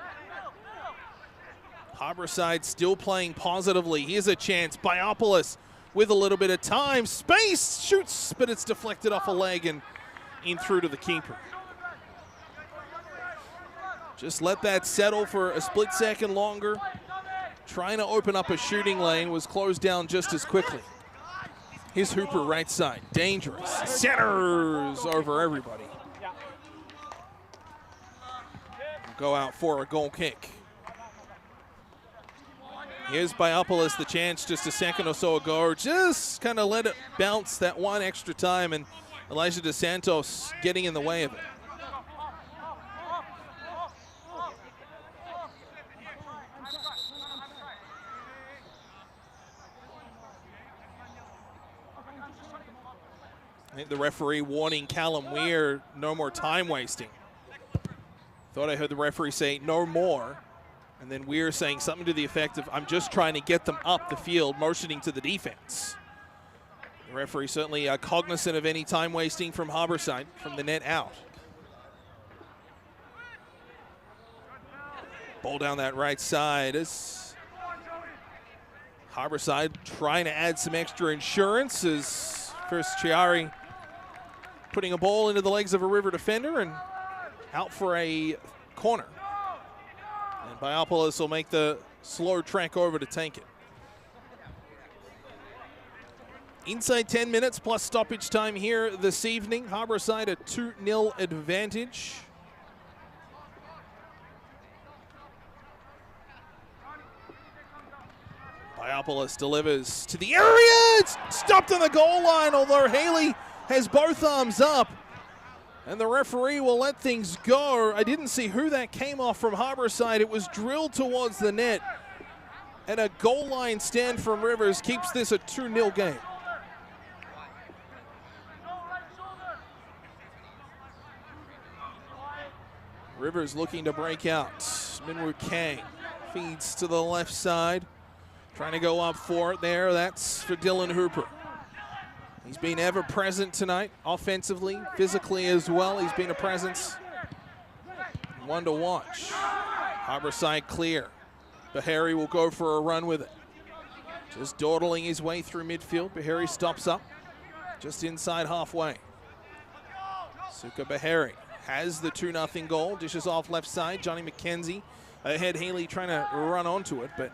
Harbourside still playing positively. Here's a chance. Biopoulos with a little bit of time. Space, shoots, but it's deflected off a leg and in through to the keeper. Just let that settle for a split second longer. Trying to open up a shooting lane, was closed down just as quickly. Here's Hooper right side, dangerous. Centers over everybody. Go out for a goal kick. Here's Biopolis the chance just a second or so ago. Just kind of let it bounce that one extra time, and Elijah Dos Santos getting in the way of it. I think the referee warning Callum Weir, no more time wasting. Thought I heard the referee say no more. And then Weir saying something to the effect of, I'm just trying to get them up the field, motioning to the defense. The referee certainly cognizant of any time wasting from Harborside, from the net out. Ball down that right side as Harborside trying to add some extra insurance as first Chiari putting a ball into the legs of a River defender and out for a corner. And Biopolis will make the slow track over to take it. Inside 10 minutes plus stoppage time here this evening. Harborside a 2-0 advantage. Biopolis delivers to the area. It's stopped on the goal line, although Haley has both arms up. And the referee will let things go. I didn't see who that came off from Harborside. It was drilled towards the net. And a goal line stand from Rivers keeps this a 2-0 game. Rivers looking to break out. Minwoo Kang feeds to the left side. Trying to go up for it there. That's for Dylan Hooper. He's been ever present tonight, offensively, physically as well. He's been a presence. One to watch. Harborside clear. Bahari will go for a run with it. Just dawdling his way through midfield. Bahari stops up just inside halfway. Suka Bahari has the 2-0 goal. Dishes off left side. Johnny McKenzie ahead. Haley trying to run onto it, but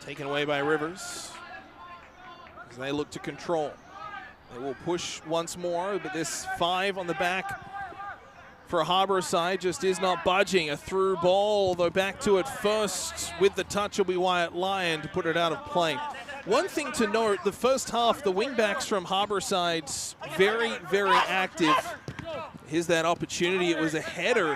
taken away by Rivers. As they look to control. They will push once more, but this 5 on the back for Harborside just is not budging. A through ball, although back to it first with the touch will be Wyatt Lyon to put it out of play. One thing to note, the first half, the wingbacks from Harborside, very, very active. Here's that opportunity. It was a header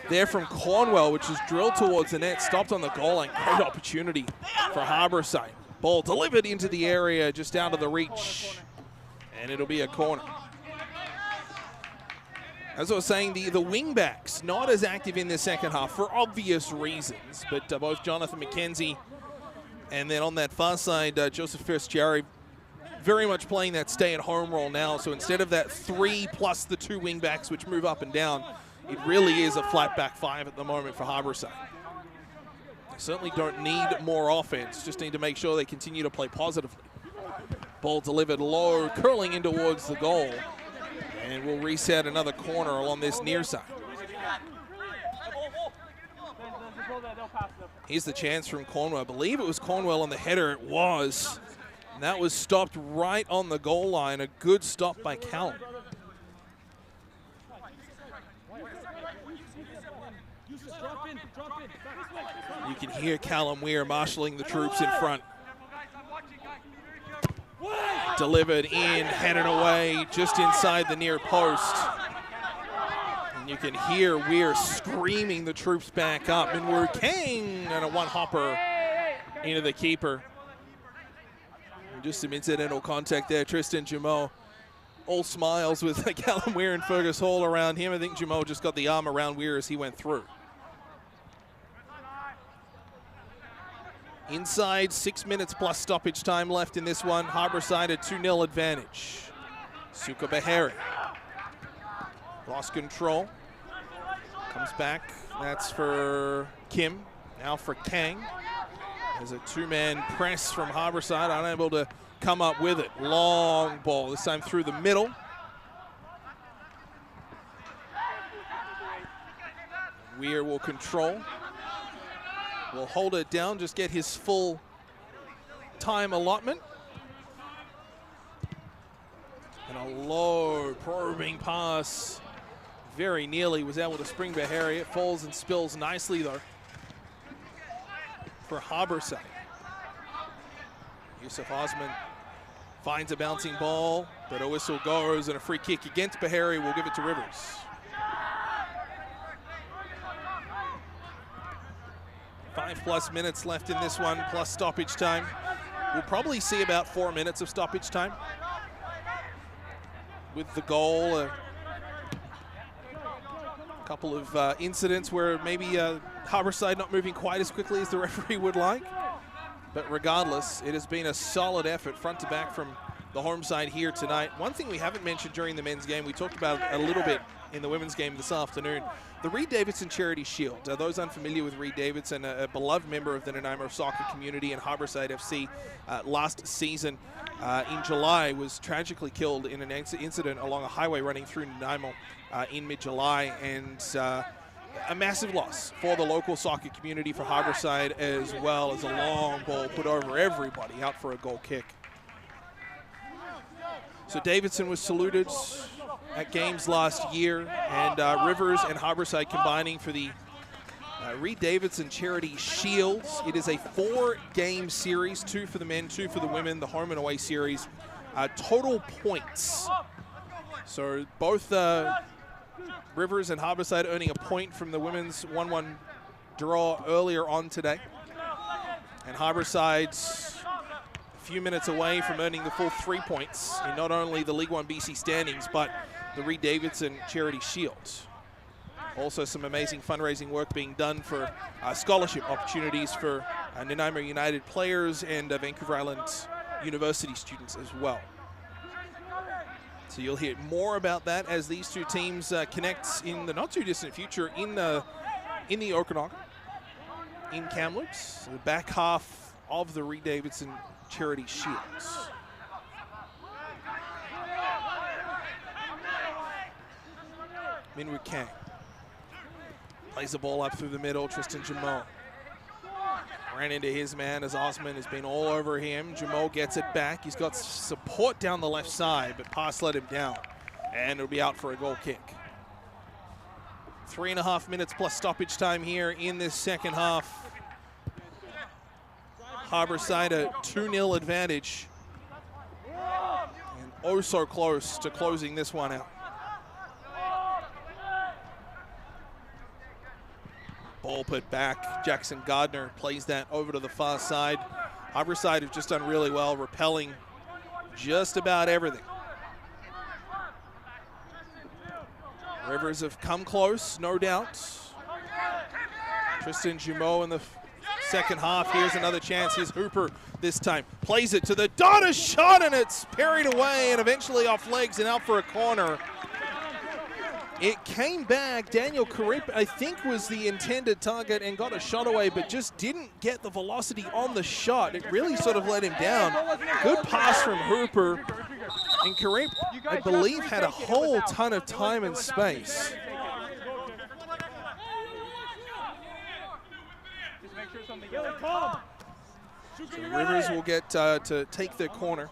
there from Cornwell, which is drilled towards the net, stopped on the goal line. Great opportunity for Harborside. Ball delivered into the area, just out of the reach, and it'll be a corner. As I was saying, the wingbacks not as active in the second half for obvious reasons, but both Jonathan McKenzie and then on that far side, Joseph Firstiari very much playing that stay-at-home role now. So instead of that 3 plus the 2 wingbacks which move up and down, it really is a flat back 5 at the moment for Harborside. Certainly don't need more offense, just need to make sure they continue to play positively. Ball delivered low, curling in towards the goal, and we'll reset another corner along this near side. Here's the chance from Cornwell. I believe it was Cornwell on the header. It was. And that was stopped right on the goal line. A good stop by Callum. You can hear Callum Weir marshalling the troops in front. Delivered in, headed away, just inside the near post. And you can hear Weir screaming the troops back up. And we're King and a one-hopper into the keeper. And just some incidental contact there. Tristan Jumeau, all smiles with Callum Weir and Fergus Hall around him. I think Jumeau just got the arm around Weir as he went through. Inside 6 minutes plus stoppage time left in this one. Harborside a 2-0 advantage. Suka Bahari lost control. Comes back. That's for Kim. Now for Kang. There's a 2-man press from Harborside. Unable to come up with it. Long ball. This time through the middle. Weir will control. Will hold it down, just get his full time allotment. And a low probing pass. Very nearly was able to spring Bahari. It falls and spills nicely though. for Harborside. Yusuf Osman finds a bouncing ball, but a whistle goes, and a free kick against Bahari will give it to Rivers. 5+ minutes left in this one, plus stoppage time. We'll probably see about 4 minutes of stoppage time. With the goal, a couple of incidents where maybe Harborside not moving quite as quickly as the referee would like. But regardless, it has been a solid effort front to back from the home side here tonight. One thing we haven't mentioned during the men's game, we talked about a little bit in the women's game this afternoon, the Reed Davidson Charity Shield. Those unfamiliar with Reed Davidson, a beloved member of the Nanamo soccer community and Harborside FC, last season in July was tragically killed in an incident along a highway running through Nanamo in mid-July, and a massive loss for the local soccer community, for Harborside, as well as a long ball put over everybody out for a goal kick. So Davidson was saluted at games last year, and Rivers and Harborside combining for the Reed Davidson Charity Shields. It is a 4-game series, 2 for the men, 2 for the women, the home and away series. Total points. So both Rivers and Harborside earning a point from the women's 1-1 draw earlier on today. And Harborside's a few minutes away from earning the full 3 points in not only the L1BC standings, but the Reed Davidson Charity Shield. Also some amazing fundraising work being done for scholarship opportunities for Nanamo United players and Vancouver Island University students as well. So you'll hear more about that as these two teams connect in the not too distant future in the Okanagan, in Kamloops, the back half of the Reed Davidson Charity Shields. Minwoo Kang plays the ball up through the middle. Tristan Jameau ran into his man as Osman has been all over him. Jameau gets it back. He's got support down the left side, but pass let him down, and it'll be out for a goal kick. 3.5 minutes plus stoppage time here in this second half. Harborside a 2-0 advantage, and oh so close to closing this one out. Ball put back. Jackson Gardner plays that over to the far side. Harborside have just done really well, repelling just about everything. Rivers have come close, no doubt. Tristan Jameau in the second half. Here's another chance. Here's Hooper this time. Plays it to the dot, shot, and it's parried away and eventually off legs and out for a corner. It came back. Daniel Karip, I think, was the intended target and got a shot away, but just didn't get the velocity on the shot. It really sort of let him down. Good pass from Hooper. And Karip, I believe, had a whole ton of time and space. So Rivers will get to take the corner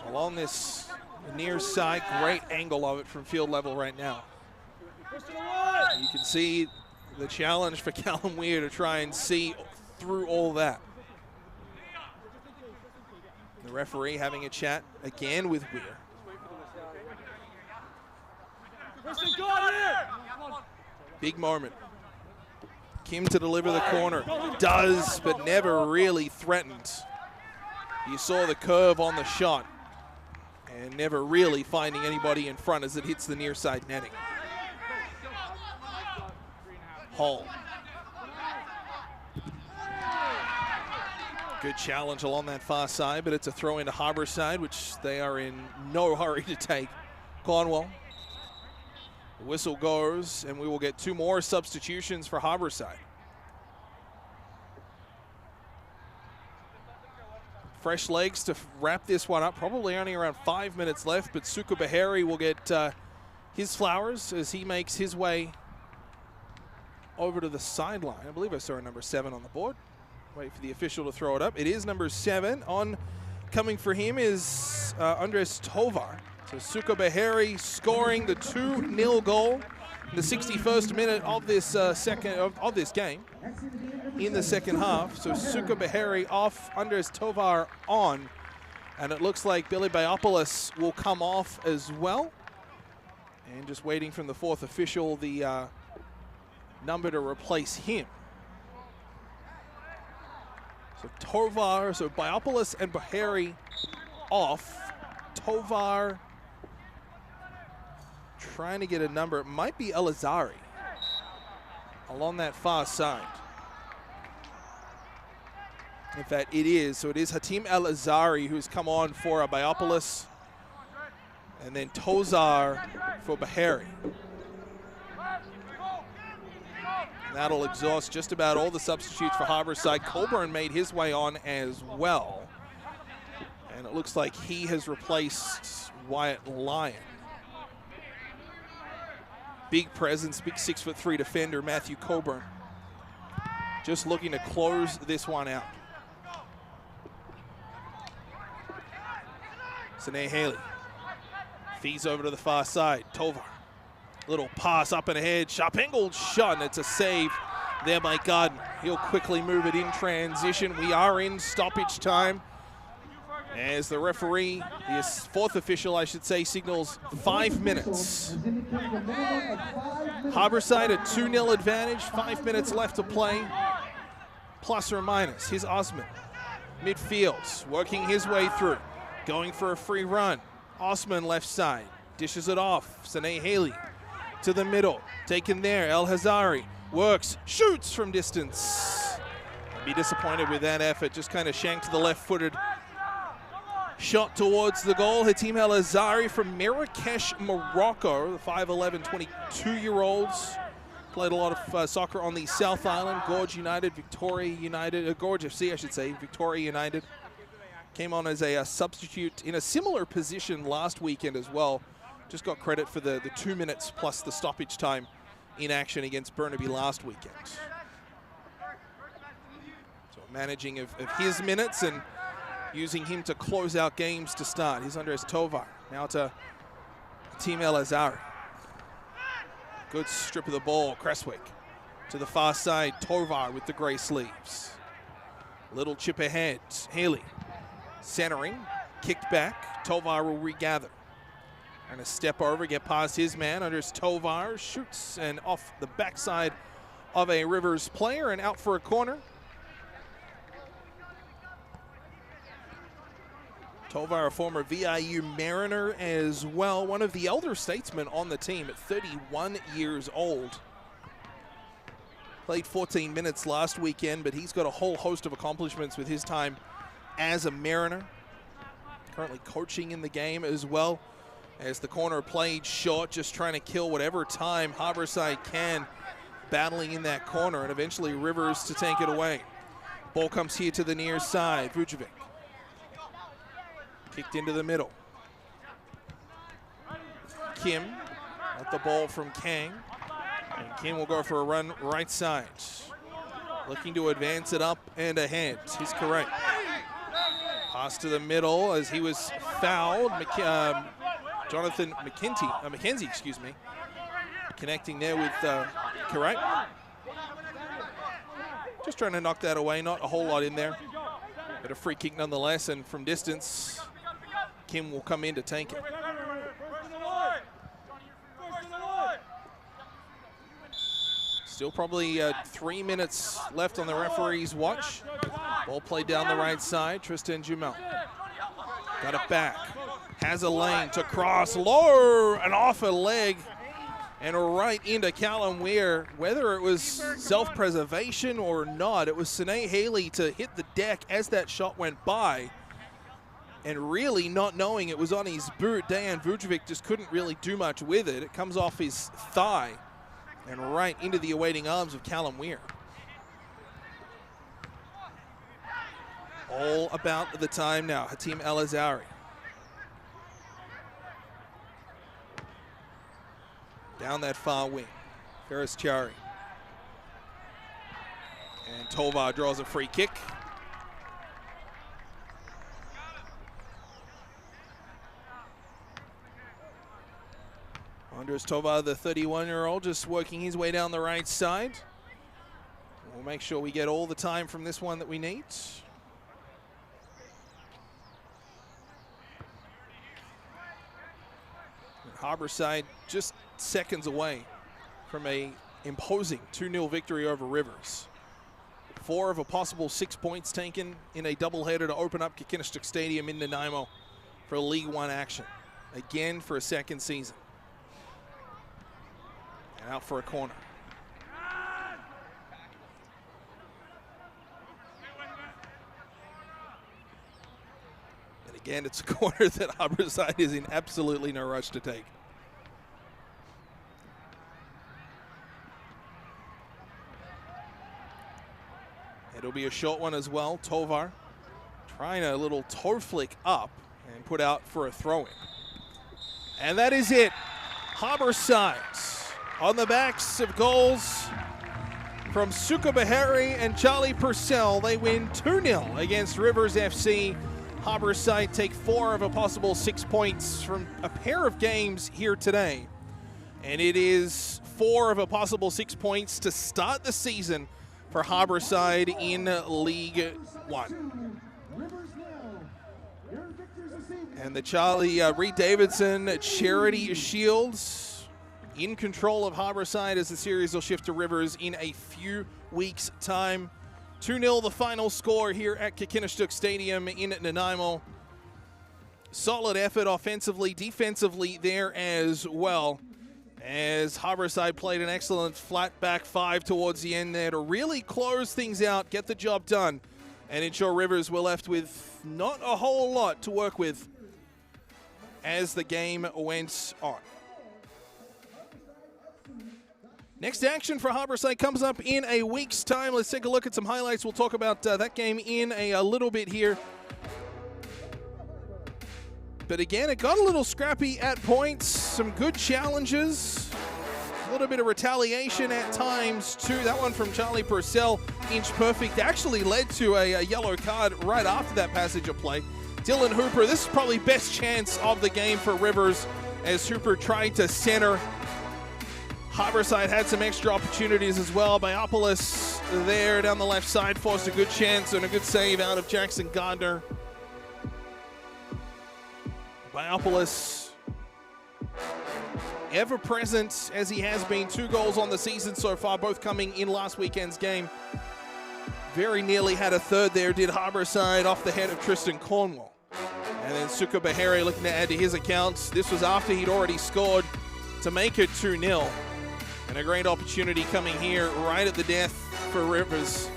along this near side. Great angle of it from field level right now. You can see the challenge for Callum Weir to try and see through all that. The referee having a chat again with Weir. Big moment. Kim to deliver the corner. Does, but never really threatened. You saw the curve on the shot, and never really finding anybody in front as it hits the near side netting. Hall. Good challenge along that far side, but it's a throw into Harborside, which they are in no hurry to take. Cornwell. The whistle goes, and we will get 2 more substitutions for Harborside. Fresh legs to wrap this one up. Probably only around 5 minutes left, but Suka Bahari will get his flowers as he makes his way over to the sideline. I believe I saw a number 7 on the board. Wait for the official to throw it up. It is number 7. On coming for him is Andres Tovar. So Suka Bahari scoring the 2-0 goal. in the 61st minute of this of this game in the second half. So Suka Bahari off, Andres Tovar on, and it looks like Billy Biopoulos will come off as well. And just waiting from the fourth official, the number to replace him. So Tovar, so Biopoulos and Bahari off. Tovar trying to get a number. It might be Elazari along that far side. In fact, it is. So it is Hatim Elazari who's come on for Biopoulos. And then Tozar for Bahari. That'll exhaust just about all the substitutes for Harborside. Colburn made his way on as well. And it looks like he has replaced Wyatt Lyon. Big presence, big 6'3" defender, Matthew Colburn. Just looking to close this one out. Sine Haley feeds over to the far side. Tovar. Little pass up and ahead. Sharp angled shot, and it's a save there by Gardner. He'll quickly move it in transition. We are in stoppage time as the referee, the fourth official, I should say, signals 5 minutes. Harborside a 2-0 advantage, 5 minutes left to play. Plus or minus. Here's Osman. Midfield, working his way through. Going for a free run. Osman left side. Dishes it off. Sine Haley to the middle. Taken there. El Hazari works. Shoots from distance. Be disappointed with that effort. Just kind of shanked the left-footed shot towards the goal. Hatim El Hazari from Marrakesh, Morocco. The 5'11", 22-year-olds. Played a lot of soccer on the South Island. Gorge United, Victoria United, Gorge FC, I should say. Victoria United. Came on as a substitute in a similar position last weekend as well. Just got credit for the 2 minutes plus the stoppage time in action against Burnaby last weekend. So managing of his minutes and using him to close out games to start. Here's Andres Tovar. Now to Hatim El Hazari. Good strip of the ball. Creswick to the far side. Tovar with the gray sleeves. Little chip ahead. Haley centering. Kicked back. Tovar will regather. And a step over, get past his man. Andres Tovar shoots and off the backside of a Rivers player and out for a corner. Tovar, a former VIU Mariner as well. One of the elder statesmen on the team at 31 years old. Played 14 minutes last weekend, but he's got a whole host of accomplishments with his time as a Mariner. Currently coaching in the game as well. As the corner played short, just trying to kill whatever time Harborside can, battling in that corner, and eventually Rivers to take it away. Ball comes here to the near side. Vujovic. Kicked into the middle. Kim got the ball from Kang. And Kim will go for a run right side. Looking to advance it up and ahead. He's correct. Pass to the middle as he was fouled. Jonathan McKenzie, excuse me. Connecting there with correct. Just trying to knock that away. Not a whole lot in there. But a free kick nonetheless. And from distance, Kim will come in to take it. Still probably 3 minutes left on the referee's watch. Ball played down the right side. Tristan Jumel got it back. Has a lane to cross low and off a leg and right into Callum Weir. Whether it was self-preservation or not, it was Sine Haley to hit the deck as that shot went by. And really not knowing it was on his boot, Dejan Vujovic just couldn't really do much with it. It comes off his thigh and right into the awaiting arms of Callum Weir. All about the time now. Hatim El Hazari. Down that far wing. Ferris Chari. And Tovar draws a free kick. Andres Tovar, the 31-year-old, just working his way down the right side. We'll make sure we get all the time from this one that we need. Harborside just seconds away from a imposing 2-0 victory over Rivers. 4 of a possible 6 points taken in a doubleheader to open up Kakinishtuk Stadium in Nanaimo for League One action. Again for a second season. And out for a corner. And again, it's a corner that Harborside is in absolutely no rush to take. It'll be a short one as well. Tovar trying a little toe flick up and put out for a throw-in. And that is it. Harborside on the backs of goals from Suka Bahari and Charlie Purcell. They win 2-0 against Rivers FC. Harborside take 4 of a possible 6 points from a pair of games here today. And it is 4 of a possible 6 points to start the season for Harborside in League One. And the Charlie Reed Davidson Charity Shields in control of Harborside as the series will shift to Rivers in a few weeks' time. 2-0 the final score here at Kakinishtuk Stadium in Nanaimo. Solid effort offensively, defensively there as well, as Harborside played an excellent flat back 5 towards the end there to really close things out, get the job done, and ensure Rivers were left with not a whole lot to work with as the game went on. Next action for Harborside comes up in a week's time. Let's take a look at some highlights. We'll talk about that game in a little bit here. But again, it got a little scrappy at points. Some good challenges. A little bit of retaliation at times, too. That one from Charlie Purcell, inch perfect, actually led to a yellow card right after that passage of play. Dylan Hooper, this is probably best chance of the game for Rivers as Hooper tried to center. Harborside had some extra opportunities as well. Biopolis there down the left side forced a good chance and a good save out of Jackson Gardner. Biopolis, ever present as he has been. 2 goals on the season so far, both coming in last weekend's game. Very nearly had a third there, did Harborside, off the head of Tristan Cornwall. And then Suka Bahari looking to add to his accounts. This was after he'd already scored to make it 2-0. And a great opportunity coming here right at the death for Rivers.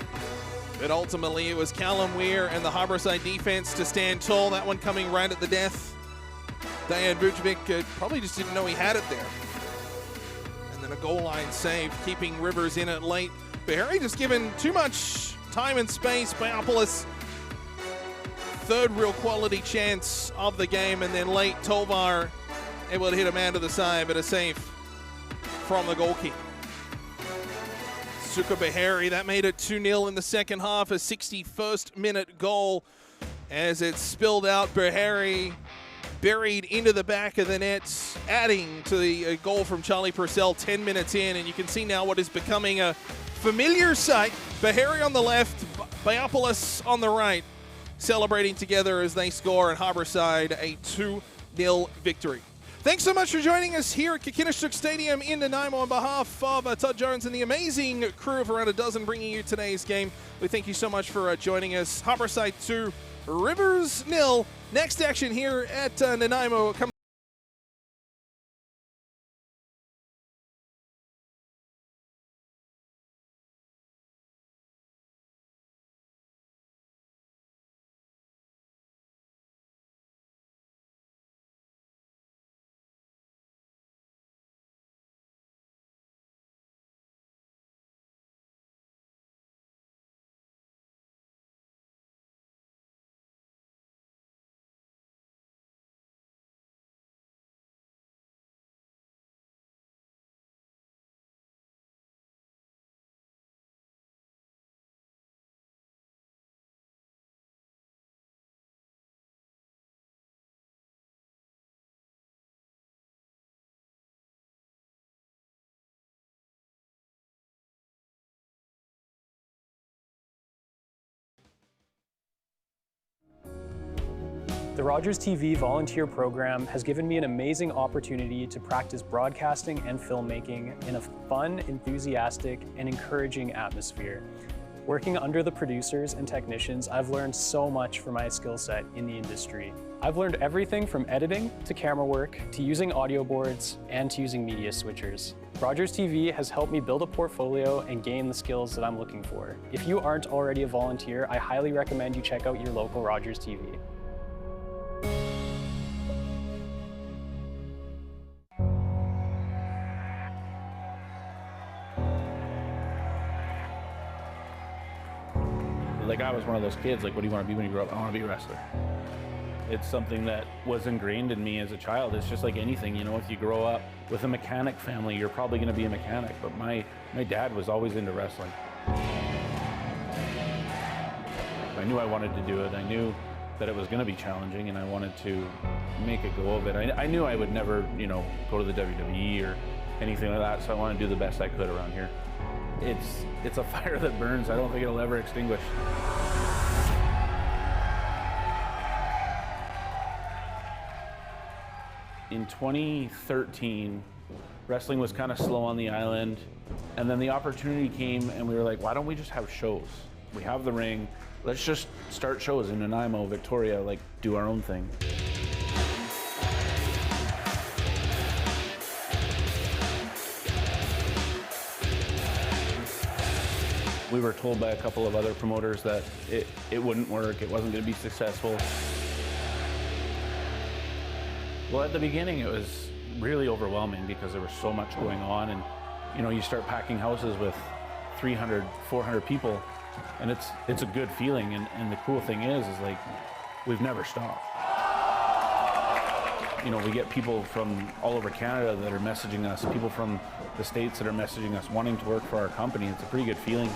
But ultimately it was Callum Weir and the Harborside defense to stand tall. That one coming right at the death. Dejan Vucevic probably just didn't know he had it there. And then a goal line save, keeping Rivers in it late. Bahari just given too much time and space. Biopolis, third real quality chance of the game. And then late, Tovar able to hit a man to the side, but a save from the goalkeeper. Suka Bahari, that made it 2-0 in the second half, a 61st minute goal as it spilled out. Bahari buried into the back of the net, adding to the goal from Charlie Purcell 10 minutes in, and you can see now what is becoming a familiar sight. Bahari on the left, Biopolis on the right, celebrating together as they score, and Harborside a 2-0 victory. Thanks so much for joining us here at Kakinishtuk Stadium in Nanaimo. On behalf of Todd Jones and the amazing crew of around a dozen bringing you today's game, we thank you so much for joining us. Harborside 2, Rivers 0. Next action here at Nanaimo. The Rogers TV volunteer program has given me an amazing opportunity to practice broadcasting and filmmaking in a fun, enthusiastic, and encouraging atmosphere. Working under the producers and technicians, I've learned so much for my skill set in the industry. I've learned everything from editing to camera work to using audio boards and to using media switchers. Rogers TV has helped me build a portfolio and gain the skills that I'm looking for. If you aren't already a volunteer, I highly recommend you check out your local Rogers TV. Like, I was one of those kids, like, what do you want to be when you grow up? I want to be a wrestler. It's something that was ingrained in me as a child. It's just like anything, you know, if you grow up with a mechanic family, you're probably going to be a mechanic. But my dad was always into wrestling. I knew I wanted to do it. I knew that it was going to be challenging, and I wanted to make a go of it. I knew I would never, you know, go to the WWE or anything like that, so I wanted to do the best I could around here. It's a fire that burns. I don't think it'll ever extinguish. In 2013, wrestling was kind of slow on the island, and then the opportunity came, and we were like, why don't we just have shows? We have the ring, let's just start shows in Nanamo, Victoria, like, do our own thing. We were told by a couple of other promoters that it wouldn't work, it wasn't going to be successful. Well, at the beginning, it was really overwhelming because there was so much going on, and you know, you start packing houses with 300, 400 people, and it's a good feeling. And the cool thing is like, we've never stopped. You know, we get people from all over Canada that are messaging us, people from the States that are messaging us wanting to work for our company. It's a pretty good feeling.